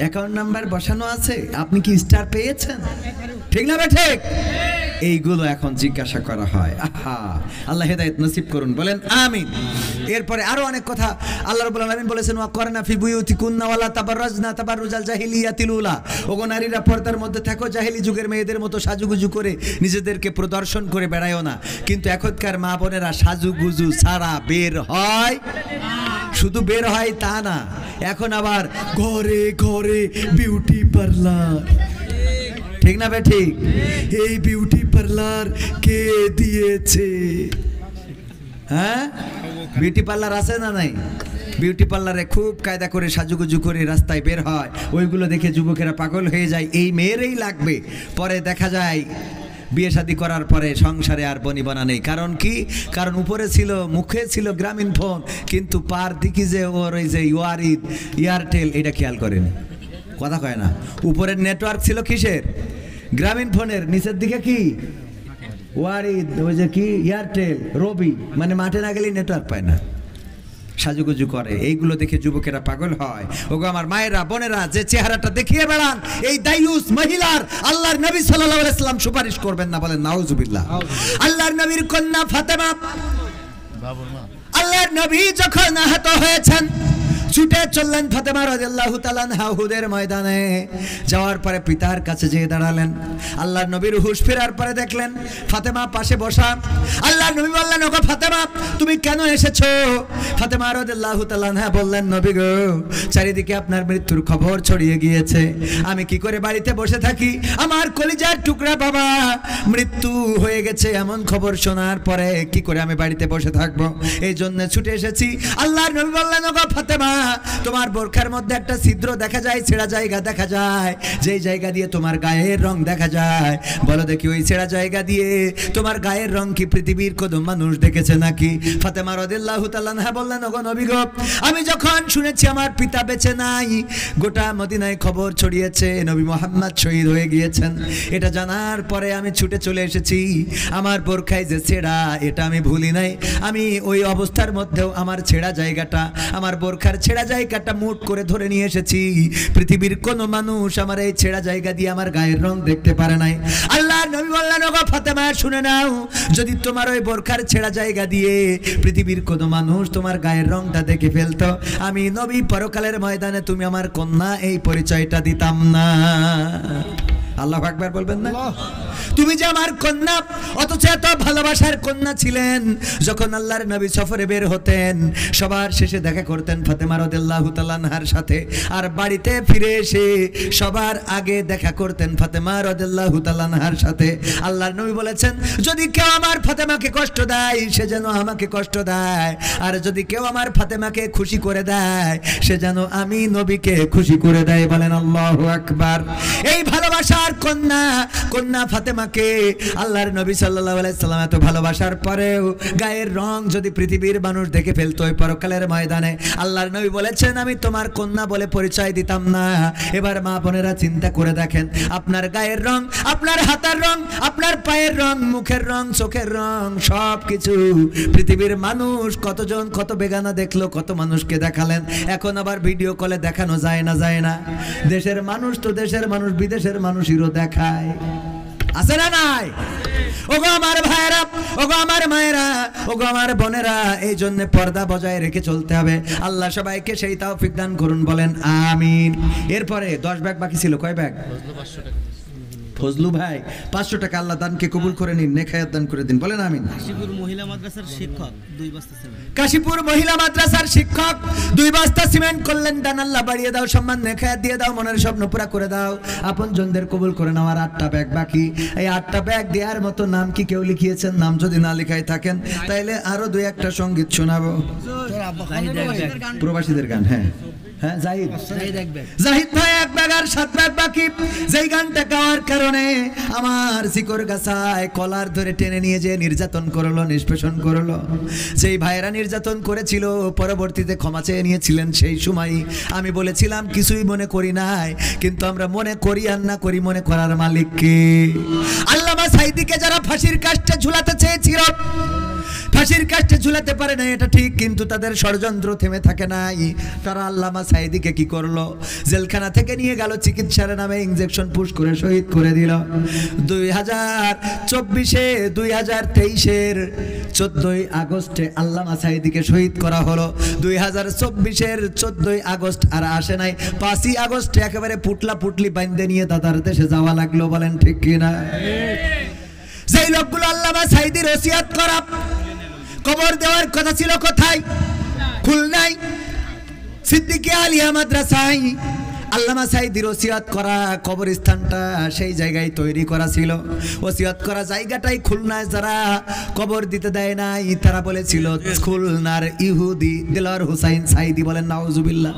অ্যাকাউন্ট নাম্বার বসানো আছে? আপনি কি স্টার পেয়েছেন? ঠিক না বে ঠিক? এইগুলো এখন জিজ্ঞাসা করা হয়। আহা, আল্লাহ হেদায়েত নসিব করুন, বলেন আমিন। এরপরে আরো অনেক কথা আল্লাহ রাব্বুল আলামিন বলেছেন, ওয়া করনা ফি বুয়ুতিকুন্না ওয়ালা তাবাররাজনা তাবাররুজাল জাহিলিয়াতিল উলা। ওগো নারীরা পর্দার মধ্যে থাকো, জাহেলি যুগের মেয়েদের মতো সাজুগুজু করে নিজেদেরকে প্রদর্শন করে বেড়ায়ও না। কিন্তু এখনকার মা বোনেরা সাজুগুজু ছাড়া বের হয়, শুধু বের হয় তা না, এখন আবার ঘরে ঘরে বিউটি পার্লার। ঠিক না বে ঠিক? এই বিউটি পার্লার কে দিয়েছে? হ্যাঁ, বিউটি পার্লার আছে না নাই? বিউটি পার্লারে খুব কায়দা করে সাজুগুজু করে রাস্তায় বের হয়, ওইগুলো দেখে যুবকেরা পাগল হয়ে যায়, এই মেয়েরই লাগবে। পরে দেখা যায় বিয়ে শাদী করার পরে সংসারে আর বনিবনা নেই। কারণ কি? কারণ উপরে ছিল, মুখে ছিল গ্রামীণ ফোন, কিন্তু পার দিকে যে ওর ওই যে ওয়ারিদ এয়ারটেল, এটা খেয়াল করেনি, কথা কয় না। উপরের নেটওয়ার্ক ছিল কিসের? গ্রামীণ ফোনের। নিচের দিকে কি? ওয়ারিদ, ওই যে কি এয়ারটেল, রবি, মানে মাঠে না গেলেই নেটওয়ার্ক পায় না, সাজুগুজু করে। এইগুলো দেখে যুবকেরা পাগল হয়। ওগো আমার মায়েরা বোনেরা, যে চেহারাটা দেখিয়ে বেড়ান, এই দায়ুস মহিলার আল্লাহর নবী সাল্লাল্লাহু আলাইহি ওয়াসাল্লাম সুপারিশ করবেন না, বলেন নাউজুবিল্লাহ। আল্লাহর নবীর কন্যা ফাতেমা, আল্লাহর নবী যখন আহত হয়েছেন, ছুটে চললেন ফাতেমা রাদিয়াল্লাহু তাআলা আনহা উহুদের ময়দানে। যাওয়ার পরে পিতার কাছে যেয়ে দাঁড়ালেন। আল্লাহর নবীর হুঁশ ফেরার পরে দেখলেন ফাতেমা পাশে বসা। আল্লাহর নবী বললেন, ওগো ফাতেমা, তুমি কেন এসেছো? ফাতেমা রাদিয়াল্লাহু তাআলা আনহা বললেন, নবী গো, চারিদিকে আপনার মৃত্যুর খবর ছড়িয়ে গিয়েছে, আমি কি করে বাড়িতে বসে থাকি? আমার কলিজার টুকরা বাবা মৃত্যু হয়ে গেছে, এমন খবর শোনার পরে কি করে আমি বাড়িতে বসে থাকবো? এই জন্য ছুটে এসেছি। আল্লাহর নবী বললেন, ওগো ফাতেমা, তোমার বোরখার মধ্যে একটা ছিদ্র দেখা যায়, ছেঁড়া জায়গা দেখা যায়, যেই জায়গা দিয়ে তোমার গায়ের রং দেখা যায়, বলো দেখি ওই ছেঁড়া জায়গা দিয়ে তোমার গায়ের রং কি পৃথিবীর কোনো মানুষ দেখেছে নাকি? ফাতেমা রাদিয়াল্লাহু তাআলা আনহা বললেন, ওগো নবী গো, আমি যখন শুনেছি আমার পিতা বেঁচে নাই, গোটা মদিনায় খবর ছড়িয়েছে নবী মুহাম্মদ শহীদ হয়ে গিয়েছেন, এটা জানার পরে আমি ছুটে চলে এসেছি। আমার বোরখায় যে ছেঁড়া, এটা আমি ভুলি নাই। আমি ওই অবস্থার মধ্যেও আমার ছেঁড়া জায়গাটা, আমার বোরখার ছেঁড়া জায়গাটা মুট করে ধরে নিয়ে এসেছি। পৃথিবীর কোন মানুষ আমার এই ছেঁড়া জায়গা দিয়ে আমার গায়ের রং দেখতে পারে নাই। আল্লাহর নবী বললেন, ওগো ফাতেমা, শুনে নাও, যদি তোমার ওই বোরখার ছেঁড়া জায়গা দিয়ে পৃথিবীর কোন মানুষ তোমার গায়ের রংটা দেখে ফেলতো, আমি নবী পরকালের ময়দানে তুমি আমার কন্যা, এই পরিচয়টা দিতাম না। আল্লাহু আকবার বলবেন না? তুমি যে আমার কন্যা, অথচ এত ভালোবাসার কন্যা ছিলেন। যখন আল্লাহর নবী সফরে বের হতেন, সবার শেষে দেখা করতেন ফাতেমা রাদিয়াল্লাহু তাআলা আনহার সাথে, আর বাড়িতে ফিরে এসে সবার আগে দেখা করতেন ফাতেমা রাদিয়াল্লাহু তাআলা আনহার সাথে। আল্লাহর নবী বলেছেন, যদি কেউ আমার ফাতেমাকে কষ্ট দেয়, সে যেন আমাকে কষ্ট দেয়, আর যদি কেউ আমার ফাতেমাকে খুশি করে দেয়, সে যেন আমি নবীকে খুশি করে দেয়। বলেন আল্লাহু আকবার। এই ভালোবাসার কন্যা কন্যা ফাতেমাকে আল্লাহর নবী সাল্লাল্লাহু আলাইহি সাল্লাম এত ভালোবাসার পরেও গায়ের রং যদি পৃথিবীর মানুষ দেখে ফেলতো ওই পরকালের ময়দানে, আল্লাহর নবী বলেছেন আমি তোমার কন্যা বলে পরিচয় দিতাম না। এবার মা বোনেরা চিন্তা করে দেখেন, আপনার গায়ের রং, আপনার হাতের রং, আপনার পায়ের রং, মুখের রং, চোখের রং, সব কিছু পৃথিবীর মানুষ কতজন কত বেগানা দেখলো, কত মানুষকে দেখালেন। এখন আবার ভিডিও কলে দেখানো যায় না, যায় না? দেশের মানুষ তো দেশের মানুষ বিদেশের মানুষেরও দেখায়, আছে না নাই? ওগো আমার ভাইরা, ওগো আমার মায়েরা, ওগো আমার বোনেরা, এই জন্য পর্দা বজায় রেখে চলতে হবে। আল্লাহ সবাইকে সেই তৌফিক দান করুন, বলেন আমিন। এরপরে 10 ব্যাগ বাকি ছিল, কয় ব্যাগ? ফজলু ভাই 500 টাকা আল্লাহ দানকে কবুল করে নিন, নেখায়াত দান করে দিন, বলেন আমিন। কাশীপুর মহিলা মাদ্রাসার শিক্ষক 2 বস্তা সিমেন্ট, কাশীপুর মহিলা মাদ্রাসার শিক্ষক 2 বস্তা সিমেন্ট করলেন দান। আল্লাহ বাড়িয়ে দাও, সম্মান নেখায়াত দিয়ে দাও, মনের স্বপ্ন পুরা করে দাও। আপন জনদের কবুল করে নাও। আর 8টা ব্যাগ বাকি, এই 8টা ব্যাগ দেওয়ার মতো নাম কি কেউ লিখিয়েছেন? নাম যদি না লিখাই থাকেন তাইলে আরো 2-1টা সঙ্গীত শোনাবো, প্রবাসীদের গান। হ্যাঁ হ্যাঁ, জাহিদ ভাই 1 ব্যাগ আর 7 ব্যাগ বাকি। যেই গানটা গাওয়ার কারণে আমার শিকর গাছায় কলার ধরে টেনে নিয়ে যে নির্যাতন করলো, নিষ্পেষণ করলো, সেই ভাইয়েরা নির্যাতন করেছিল, পরবর্তীতে ক্ষমা চেয়ে নিয়েছিলেন। সেই সময় আমি বলেছিলাম কিছুই মনে করি নাই, কিন্তু আমরা মনে করি আর না করি, মনে করার মালিক কে? আল্লামা সাঈদীকে যারা ফাঁসির কাস্টে ঝুলাতে চেয়েছিল, ফাঁসির কাস্টে ঝুলাতে পারে না এটা ঠিক, কিন্তু তাদের ষড়যন্ত্র থেমে থাকে নাই। তারা আল্লামা সাঈদীকে কি করলো? জেলখানা থেকে নিয়ে গেল, চিকিৎসার নামে ইনজেকশন পুশ করে শহীদ করে দিল। 2024-এ 2023-এর 14ই আগস্টে আল্লামা সাঈদীকে শহীদ করা হলো। 2024-এর 14ই আগস্ট আর আসে নাই, 5ই আগস্টে একেবারে পুটলা পুটলি বাঁধে নিয়ে দাদার দেশে যাওয়া লাগলো, বলেন ঠিক কিনা? যেই লোকগুলো আল্লামা সাঈদীর ওসিয়াত করা কবর দেওয়ার কথা ছিল কোথায়? খুলনায় সিদ্দিকিয়া আলিয়া মাদ্রাসায় আল্লামা সাঈদীর ওসিয়াত করা কবরস্থানটা সেই জায়গায় তৈরি করা ছিল। ওসিয়াত করা জায়গাটাই খুলনায় যারা কবর দিতে দেয় নাই, তারা বলেছিল খুলনার ইহুদি দেলোয়ার হোসাইন সাঈদী, বলেন নাউজুবিল্লাহ।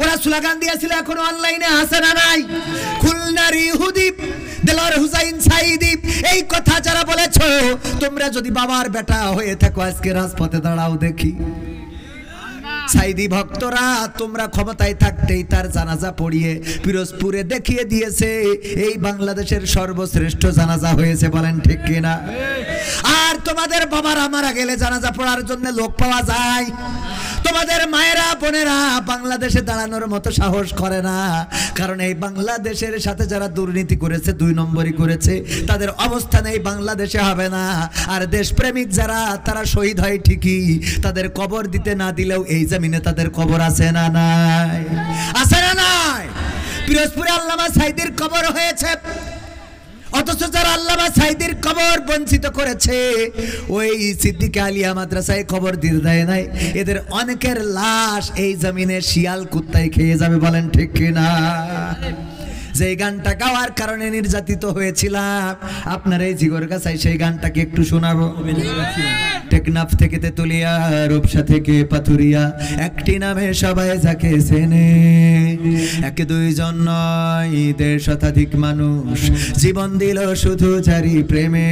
ওরা স্লোগান দিয়েছিল, এখনো অনলাইনে আছে না নাই? খুলনার ইহুদি দেলোয়ার হোসাইন সাঈদী। এই কথা যারা বলেছো, তোমরা যদি বাবার বেটা হয়ে থাকো আজকে রাজপথে দাঁড়াও দেখি। সাঈদী ভক্তরা তোমরা ক্ষমতায় থাকতেই তার জানাজা পড়িয়ে পিরোজপুরে দেখিয়ে দিয়েছে এই বাংলাদেশের সর্বশ্রেষ্ঠ জানাজা হয়েছে, বলেন ঠিক কিনা? আর তোমাদের বাবারা মারা গেলে জানাজা পড়ার জন্য লোক পাওয়া যায়? তোমাদের মায়েরা বোনেরা বাংলাদেশে দাঁড়ানোর মতো সাহস করে না, কারণ এই বাংলাদেশের সাথে যারা দুর্নীতি করেছে, 2 নম্বরই করেছে, তাদের অবস্থান এই বাংলাদেশে হবে না। আর দেশপ্রেমিক যারা, তারা শহীদ হয় ঠিকই, তাদের কবর দিতে না দিলেও এই জমিনে তাদের কবর আছে না নাই? আছে না নাই? পিরোজপুরে আল্লামা সাঈদীর কবর হয়েছে, অথচ যারা আল্লামা সাঈদীর কবর বঞ্চিত করেছে, ওই সিদ্দিকিয়া আলিয়া মাদ্রাসায় কবর দিতে দেয় নাই, এদের অনেকের লাশ এই জমিনে শিয়াল কুত্তায় খেয়ে যাবে, বলেন ঠিক কিনা? যে গানটা গাওয়ার কারণে নির্যাতিত হয়েছিলাম, আপনার এই জিগর গাছায় সেই গানটাকে একটু শোনাবো। টেকনাফ থেকে তেতুলিয়া, রূপসা থেকে পাথুরিয়া, একটি নামে সবাই যাকে চেনে, 1-2 জন নয় 1.5 শতাধিক মানুষ জীবন দিল শুধু যারি প্রেমে।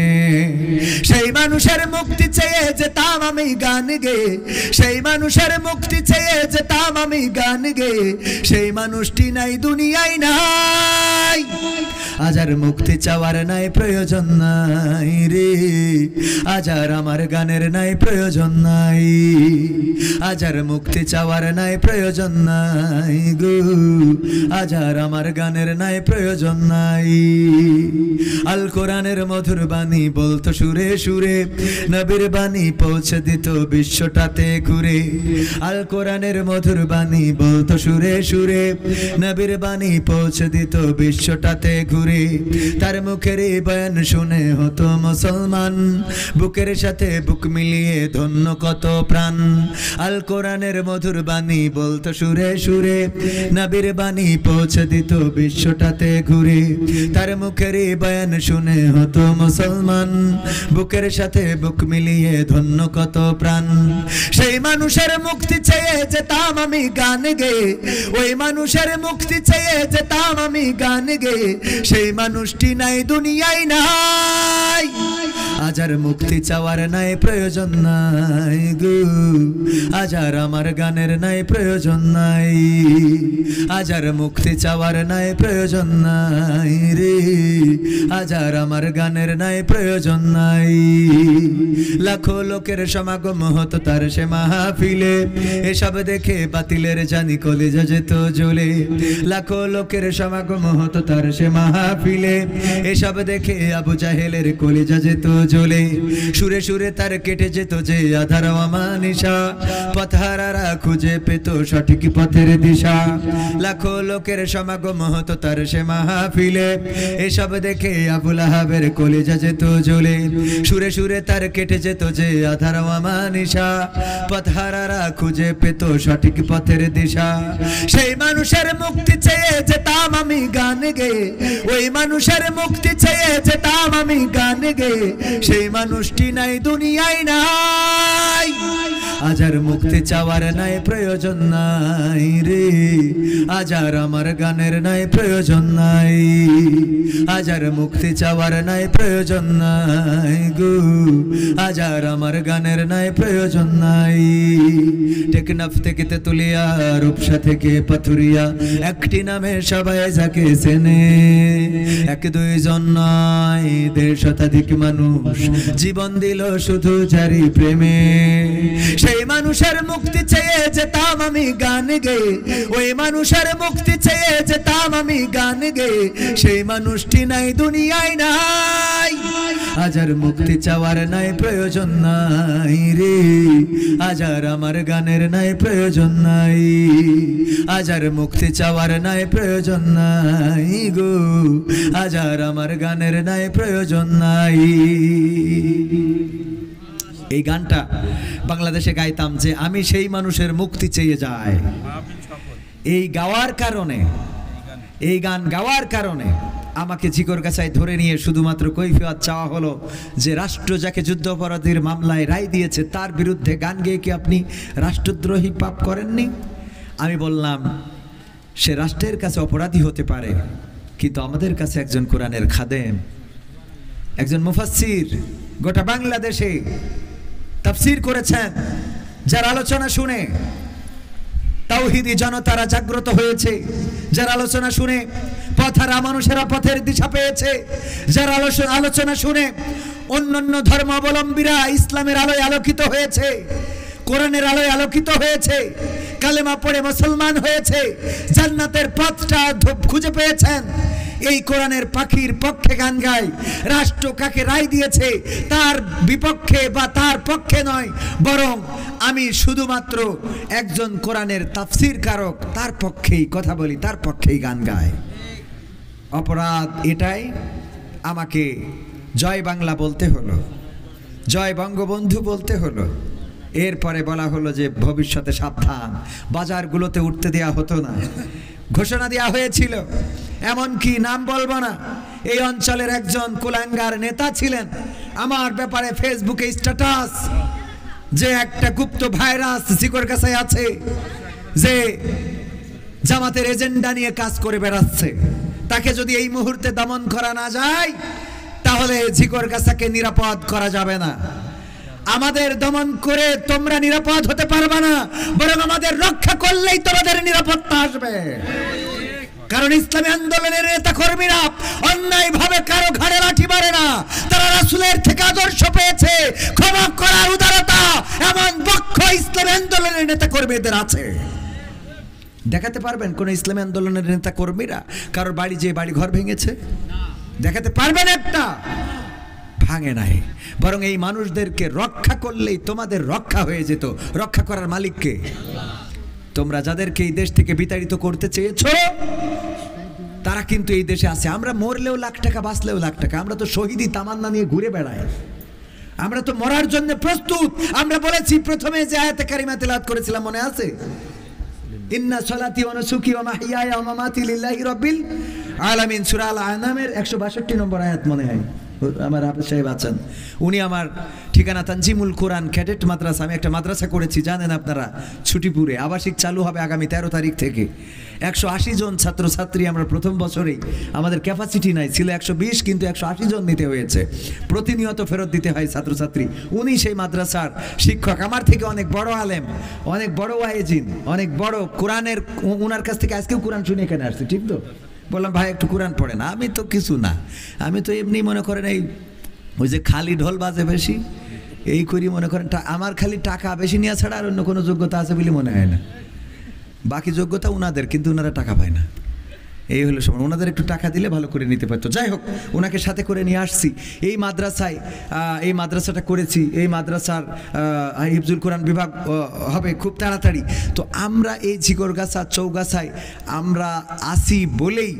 সেই মানুষের মুক্তি চেয়ে যেতাম আমি গান গে, সেই মানুষের মুক্তি চেয়ে যেতাম আমি গান গে, সেই মানুষটি নাই দুনিয়ায় নাই। আজ আর মুক্তি চাওয়ার নাই প্রয়োজন নাই রে, আজ আর আমার গানের নাই প্রয়োজন নাই, আজ আর মুক্তি চাওয়ার নাই প্রয়োজন নাই গো, আজ আর আমার গানের নাই প্রয়োজন নাই। আল কোরআনের মধুর বাণী বলতো সুরে সুরে, নবীর বাণী পৌঁছে দিত বিশ্বটাতে ঘুরে। আল কোরআনের মধুর বাণী বলতো সুরে সুরে, নবীর বাণী পৌঁছে দিত বিশ্বটাতে ঘুরে। তার মুখের বয়ান শুনে হতো মুসলমান, বুকের সাথে বুক মিলিয়ে ধন্য কত প্রাণ। আল কোরআনের মধুর বাণী বলতো সুরে সুরে, নবীর বাণী পৌঁছে দিত বিশ্বটাতে ঘুরে। তার মুখের বয়ান শুনে হতো মুসলমান, বুকের সাথে বুক মিলিয়ে ধন্য কত প্রাণ। সেই মানুষের মুক্তি চেয়ে যেতাম আমি গান গে, ওই মানুষের মুক্তি চেয়ে যেতাম আমি গান গে, সেই সেই মানুষটি নাই দুনিয়ায় নাই। আজ আর মুক্তি চাওয়ার নাই প্রয়োজন নাই গো, আজ আর আমার গানের নাই প্রয়োজন নাই, আজ আর মুক্তি চাওয়ার নাই প্রয়োজন নাই রে, আজ আর আমার গানের নাই প্রয়োজন নাই। লাখো লোকের সমাগম হতো তার সে মাহফিলে, এসব দেখে বাতিলের জানি কলিজা যেত জ্বলে। লাখো লোকের সমাগম হতো তার সে মাহফিলে, এসব দেখে আবু জাহেলের কলিজা যেত জ্বলে। সুরে সুরে তার কেটে যেত যে আধার অমানিসা, পথহারারা খুঁজে পেত সঠিক পথের দিশা। লাখো লোকের সমাগম হতো তার সে মাহফিলে, এসব দেখে আবু লাহাবের কলিজা যেত জ্বলে। সুরে সুরে তার কেটে যেত যে আধার অমানিসা, পথহারারা খুঁজে পেত সঠিক পথের দিশা। সেই মানুষের মুক্তি চেয়ে যেতাম আমি গান গেয়ে, ওই মানুষের মুক্তি চেয়ে যেতাম আমি গান গেয়ে, সেই মানুষটি নাই দুনিয়ায় নাই। আজ আর মুক্তি চাওয়ার নাই প্রয়োজন নাই রে, আজ আর আমার গানের নাই প্রয়োজন নাই, আজ আর মুক্তি চাওয়ার নাই প্রয়োজন নাই গো, আজ আর আমার গানের নাই প্রয়োজন নাই। টেকনাফ থেকে তেতুলিয়া, রূপসা থেকে পাথুরিয়া, একটি নামে সবাই যাকে চেনে। এক দুইজন নয়, ১৫০ শতাধিক মানুষ জীবন দিল শুধু যারি প্রেমে। সেই মানুষের মুক্তি চেয়ে যেতাম আমি গান গেয়ে, ওই মানুষের মুক্তি চেয়ে যেতাম আমি গান গেয়ে, সেই মানুষটি নাই দুনিয়ায় নাই। আজ আর মুক্তি চাওয়ার নাই প্রয়োজন নাই রে, আজ আর আমার গানের নাই প্রয়োজন নাই, আজ আর মুক্তি চাওয়ার নাই প্রয়োজন নাই গো, আজ আর আমার গানের নাই প্রয়োজন নাই। এই গানটা বাংলাদেশে গাইতাম যে আমি সেই মানুষের মুক্তি চেয়ে যাই। এই গাওয়ার কারণে, এই গান গাওয়ার কারণে আমাকে ঝিকরগাছায় ধরে নিয়ে শুধুমাত্র কৈফিয়ত চাওয়া হলো যে রাষ্ট্র যাকে যুদ্ধাপরাধীর মামলায় রায় দিয়েছে তার বিরুদ্ধে গান গেয়ে কি আপনি রাষ্ট্রদ্রোহী পাপ করেননি? আমি বললাম সে রাষ্ট্রের কাছে অপরাধী হতে পারে, কিন্তু আমাদের কাছে একজন কোরআনের খাদেম, একজন মুফাসসির গোটা বাংলাদেশে তাফসীর করেছেন, যার আলোচনা শুনে তাওহীদি জনতারা জাগ্রত হয়েছে, যার আলোচনা শুনে পথহারা মানুষেরা পথের দিশা পেয়েছে, যার আলোচনা শুনে অন্যান্য ধর্মাবলম্বীরা ইসলামের আলোয় আলোকিত হয়েছে, কোরআনের আলোয় আলোকিত হয়েছে, কালেমা পড়ে মুসলমান হয়েছে, জান্নাতের পথটা খুঁজে পেয়েছেন। এই কোরআনের পাখির পক্ষে গান গায়। রাষ্ট্র কাকে রায় দিয়েছে তার বিপক্ষে বা তার পক্ষে নয়, বরং আমি শুধুমাত্র একজন কোরআনের তাফসীর কারক, তার পক্ষেই কথা বলি, তার পক্ষেই গান গায়। অপরাধ এটাই, আমাকে জয় বাংলা বলতে হলো, জয় বঙ্গবন্ধু বলতে হলো। এরপরে বলা হলো যে ভবিষ্যতে সাবধান, বাজারগুলোতে উঠতে দেয়া হতো না, ঘোষণা দেওয়া হয়েছিল। এমনকি নাম বলবো না, এই অঞ্চলের একজন কুলাঙ্গার নেতা ছিলেন, আমার ব্যাপারে ফেসবুকে স্ট্যাটাস যে একটা গুপ্ত ভাইরাস ঝিকরগাছায় আছে, যে জামাতের এজেন্ডা নিয়ে কাজ করে বেড়াচ্ছে, তাকে যদি এই মুহূর্তে দমন করা না যায় তাহলে ঝিকরগাছাকে নিরাপদ করা যাবে না। আমাদের দমন করে তোমরা নিরাপদ হতে পারবে না, বরং আমাদের রক্ষা করলেই তোমাদের নিরাপত্তা আসবে। কারণ ইসলামী আন্দোলনের নেতা কর্মীরা অন্যায় ভাবে কারো ঘাড়ে লাঠি মারে না, তারা রাসূলের থেকে আদর্শ পেয়েছে, ক্ষমা করার উদারতা, এমন পক্ষ ইসলামী আন্দোলনের নেতা কর্মীদের আছে। দেখাতে পারবেন কোন ইসলামী আন্দোলনের নেতা কর্মীরা কারোর বাড়ি যে বাড়ি ঘর ভেঙেছে? দেখাতে পারবেন একটা? ভাঙে নাই, বরং এই মানুষদেরকে রক্ষা করলেই তোমাদের রক্ষা হয়ে যেত। রক্ষা করার মালিককে তোমরা যাদেরকে এই দেশ থেকে বিতাড়িত করতে চেয়েছো তারা কিন্তু এই দেশে আছে। আমরা মরলেও লাখ টাকা, বাঁচলেও লাখ টাকা, আমরা তো শহীদি তামান্না নিয়ে ঘুরে বেড়াই, আমরা তো মরার জন্য প্রস্তুত। আমরা বলেছি প্রথমে যে আয়াতে কারিমা তেলাওয়াত করেছিলাম, মনে আছে? ইন্না সলাতি ওয়া নুসুকি ওয়া মাহইয়ায়া ওয়া মামাতি লিল্লাহি রাব্বিল আলামিন, সূরা আল আনামের 162 নম্বর আয়াত মনে হয়। আমার হাফেজ সাহেব আছেন, উনি আমার ঠিকানা তানজিমুল কোরআন ক্যাডেট মাদ্রাসা। আমি একটা মাদ্রাসা করেছি জানেন আপনারা, ছুটিপুরে আবাসিক চালু হবে আগামী 13 তারিখ থেকে। 180 জন ছাত্রছাত্রী আমরা প্রথম বছরেই, আমাদের ক্যাপাসিটি নাই, ছিল 120, কিন্তু 180 জন নিতে হয়েছে। প্রতিনিয়ত ফেরত দিতে হয় ছাত্রছাত্রী। উনি সেই মাদ্রাসার শিক্ষক, আমার থেকে অনেক বড় আলেম, অনেক বড় ওয়াইজিন, অনেক বড় কোরআনের। ওনার কাছ থেকে আজকেও কোরআন শুনে এখানে আসছে, ঠিক তো? বললাম ভাই একটু কোরআন পড়ে না। আমি তো কিছু না, আমি তো এমনি মনে করেন এই ওই যে খালি ঢোল বাজে বেশি, এই করি মনে করেন। আমার খালি টাকা বেশি নেওয়া ছাড়া আর অন্য কোনো যোগ্যতা আছে বলে মনে হয় না। বাকি যোগ্যতা ওনাদের, কিন্তু ওনারা টাকা পায় না। এই হলো সময়, ওনাদের একটু টাকা দিলে ভালো করে নিতে পারতো। যাই হোক, ওনাকে সাথে করে নিয়ে আসছি এই মাদ্রাসায়। এই মাদ্রাসাটা করেছি, এই মাদ্রাসার হিফজুল কোরআন বিভাগ হবে খুব তাড়াতাড়ি। তো আমরা এই ঝিকরগাছা চৌগাছায় আমরা আসি বলেই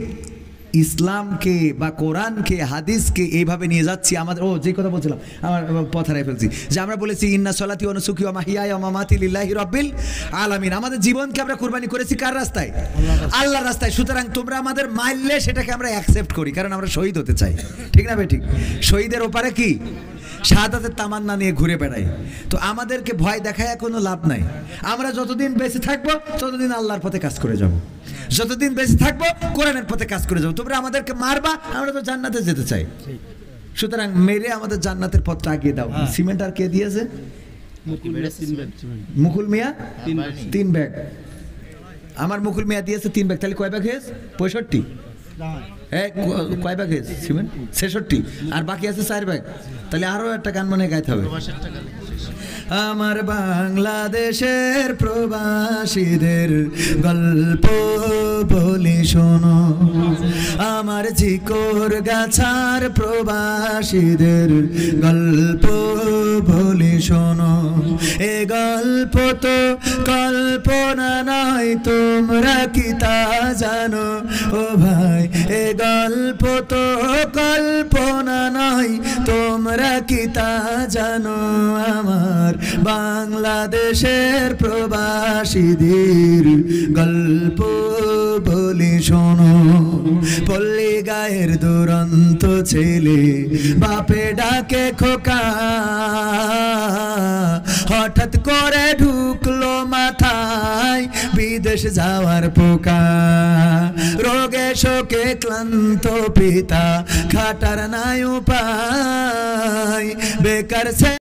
ইসলামকে বা কোরআনকে হাদিসকে এইভাবে নিয়ে যাচ্ছি। আমাদের যে কথা বলছিলাম, আমার পথ হারিয়ে ফেলছি, যে আমরা বলেছি ইন্না সলাতি ওয়া নুসুকি ওয়া মাহইয়ায়া ওয়া মামাতি লিল্লাহি রাব্বিল আলামিন। আমাদের জীবনকে আমরা কুরবানি করেছি কার রাস্তায়? আল্লাহর রাস্তায়। সুতরাং তোমরা আমাদের মারলে সেটাকে আমরা অ্যাকসেপ্ট করি, কারণ আমরা শহীদ হতে চাই, ঠিক না বেঠিক? শহীদের ওপারে কি শাহাদাতের তামান্না নিয়ে ঘুরে বেড়াই। তো আমাদেরকে ভয় দেখায় কোনো লাভ নাই। আমরা যতদিন বেঁচে থাকবো ততদিন আল্লাহর পথে কাজ করে যাব, যতদিন বেঁচে থাকবো কোরআনের পথে কাজ করে যাবো। তোমরা আমাদেরকে মারবা, আমরা তো জান্নাতে যেতে চাই। সুতরাং মেরে আমাদের জান্নাতের পথটা আগিয়ে দাও। সিমেন্ট আর কে দিয়েছে? মুকুল মিয়া 3 ব্যাগ। আমার মুকুল মিয়া দিয়েছে 3 ব্যাগ। তাহলে কয় ব্যাগ হয়েছে? 65। কয় ব্যাগ হয়েছে সিমেন্ট? 66। আর বাকি আছে 4 ব্যাগ। তাহলে আরো একটা গান মনে গাইতে হবে। আমার বাংলাদেশের প্রবাসীদের গল্প বলি শোনো, আমার ঝিকরগাছার প্রবাসীদের গল্প বলি শোনো। এ গল্প তো কল্পনা নয়, তোমরা কি তা জানো? ও ভাই, এ গল্প তো কল্পনা নয়, তোমরা কি তা জানো? আমার বাংলাদেশের প্রবাসীদের গল্প বলি শোনো। পল্লী গায়ের দুরন্ত ছেলে বাপে ডাকে খোকা, হঠাৎ করে ঢুকলো মাথায় বিদেশ যাওয়ার পোকা। রোগে শোকে ক্লান্ত পিতা, খাটার নাই উপায়, বেকার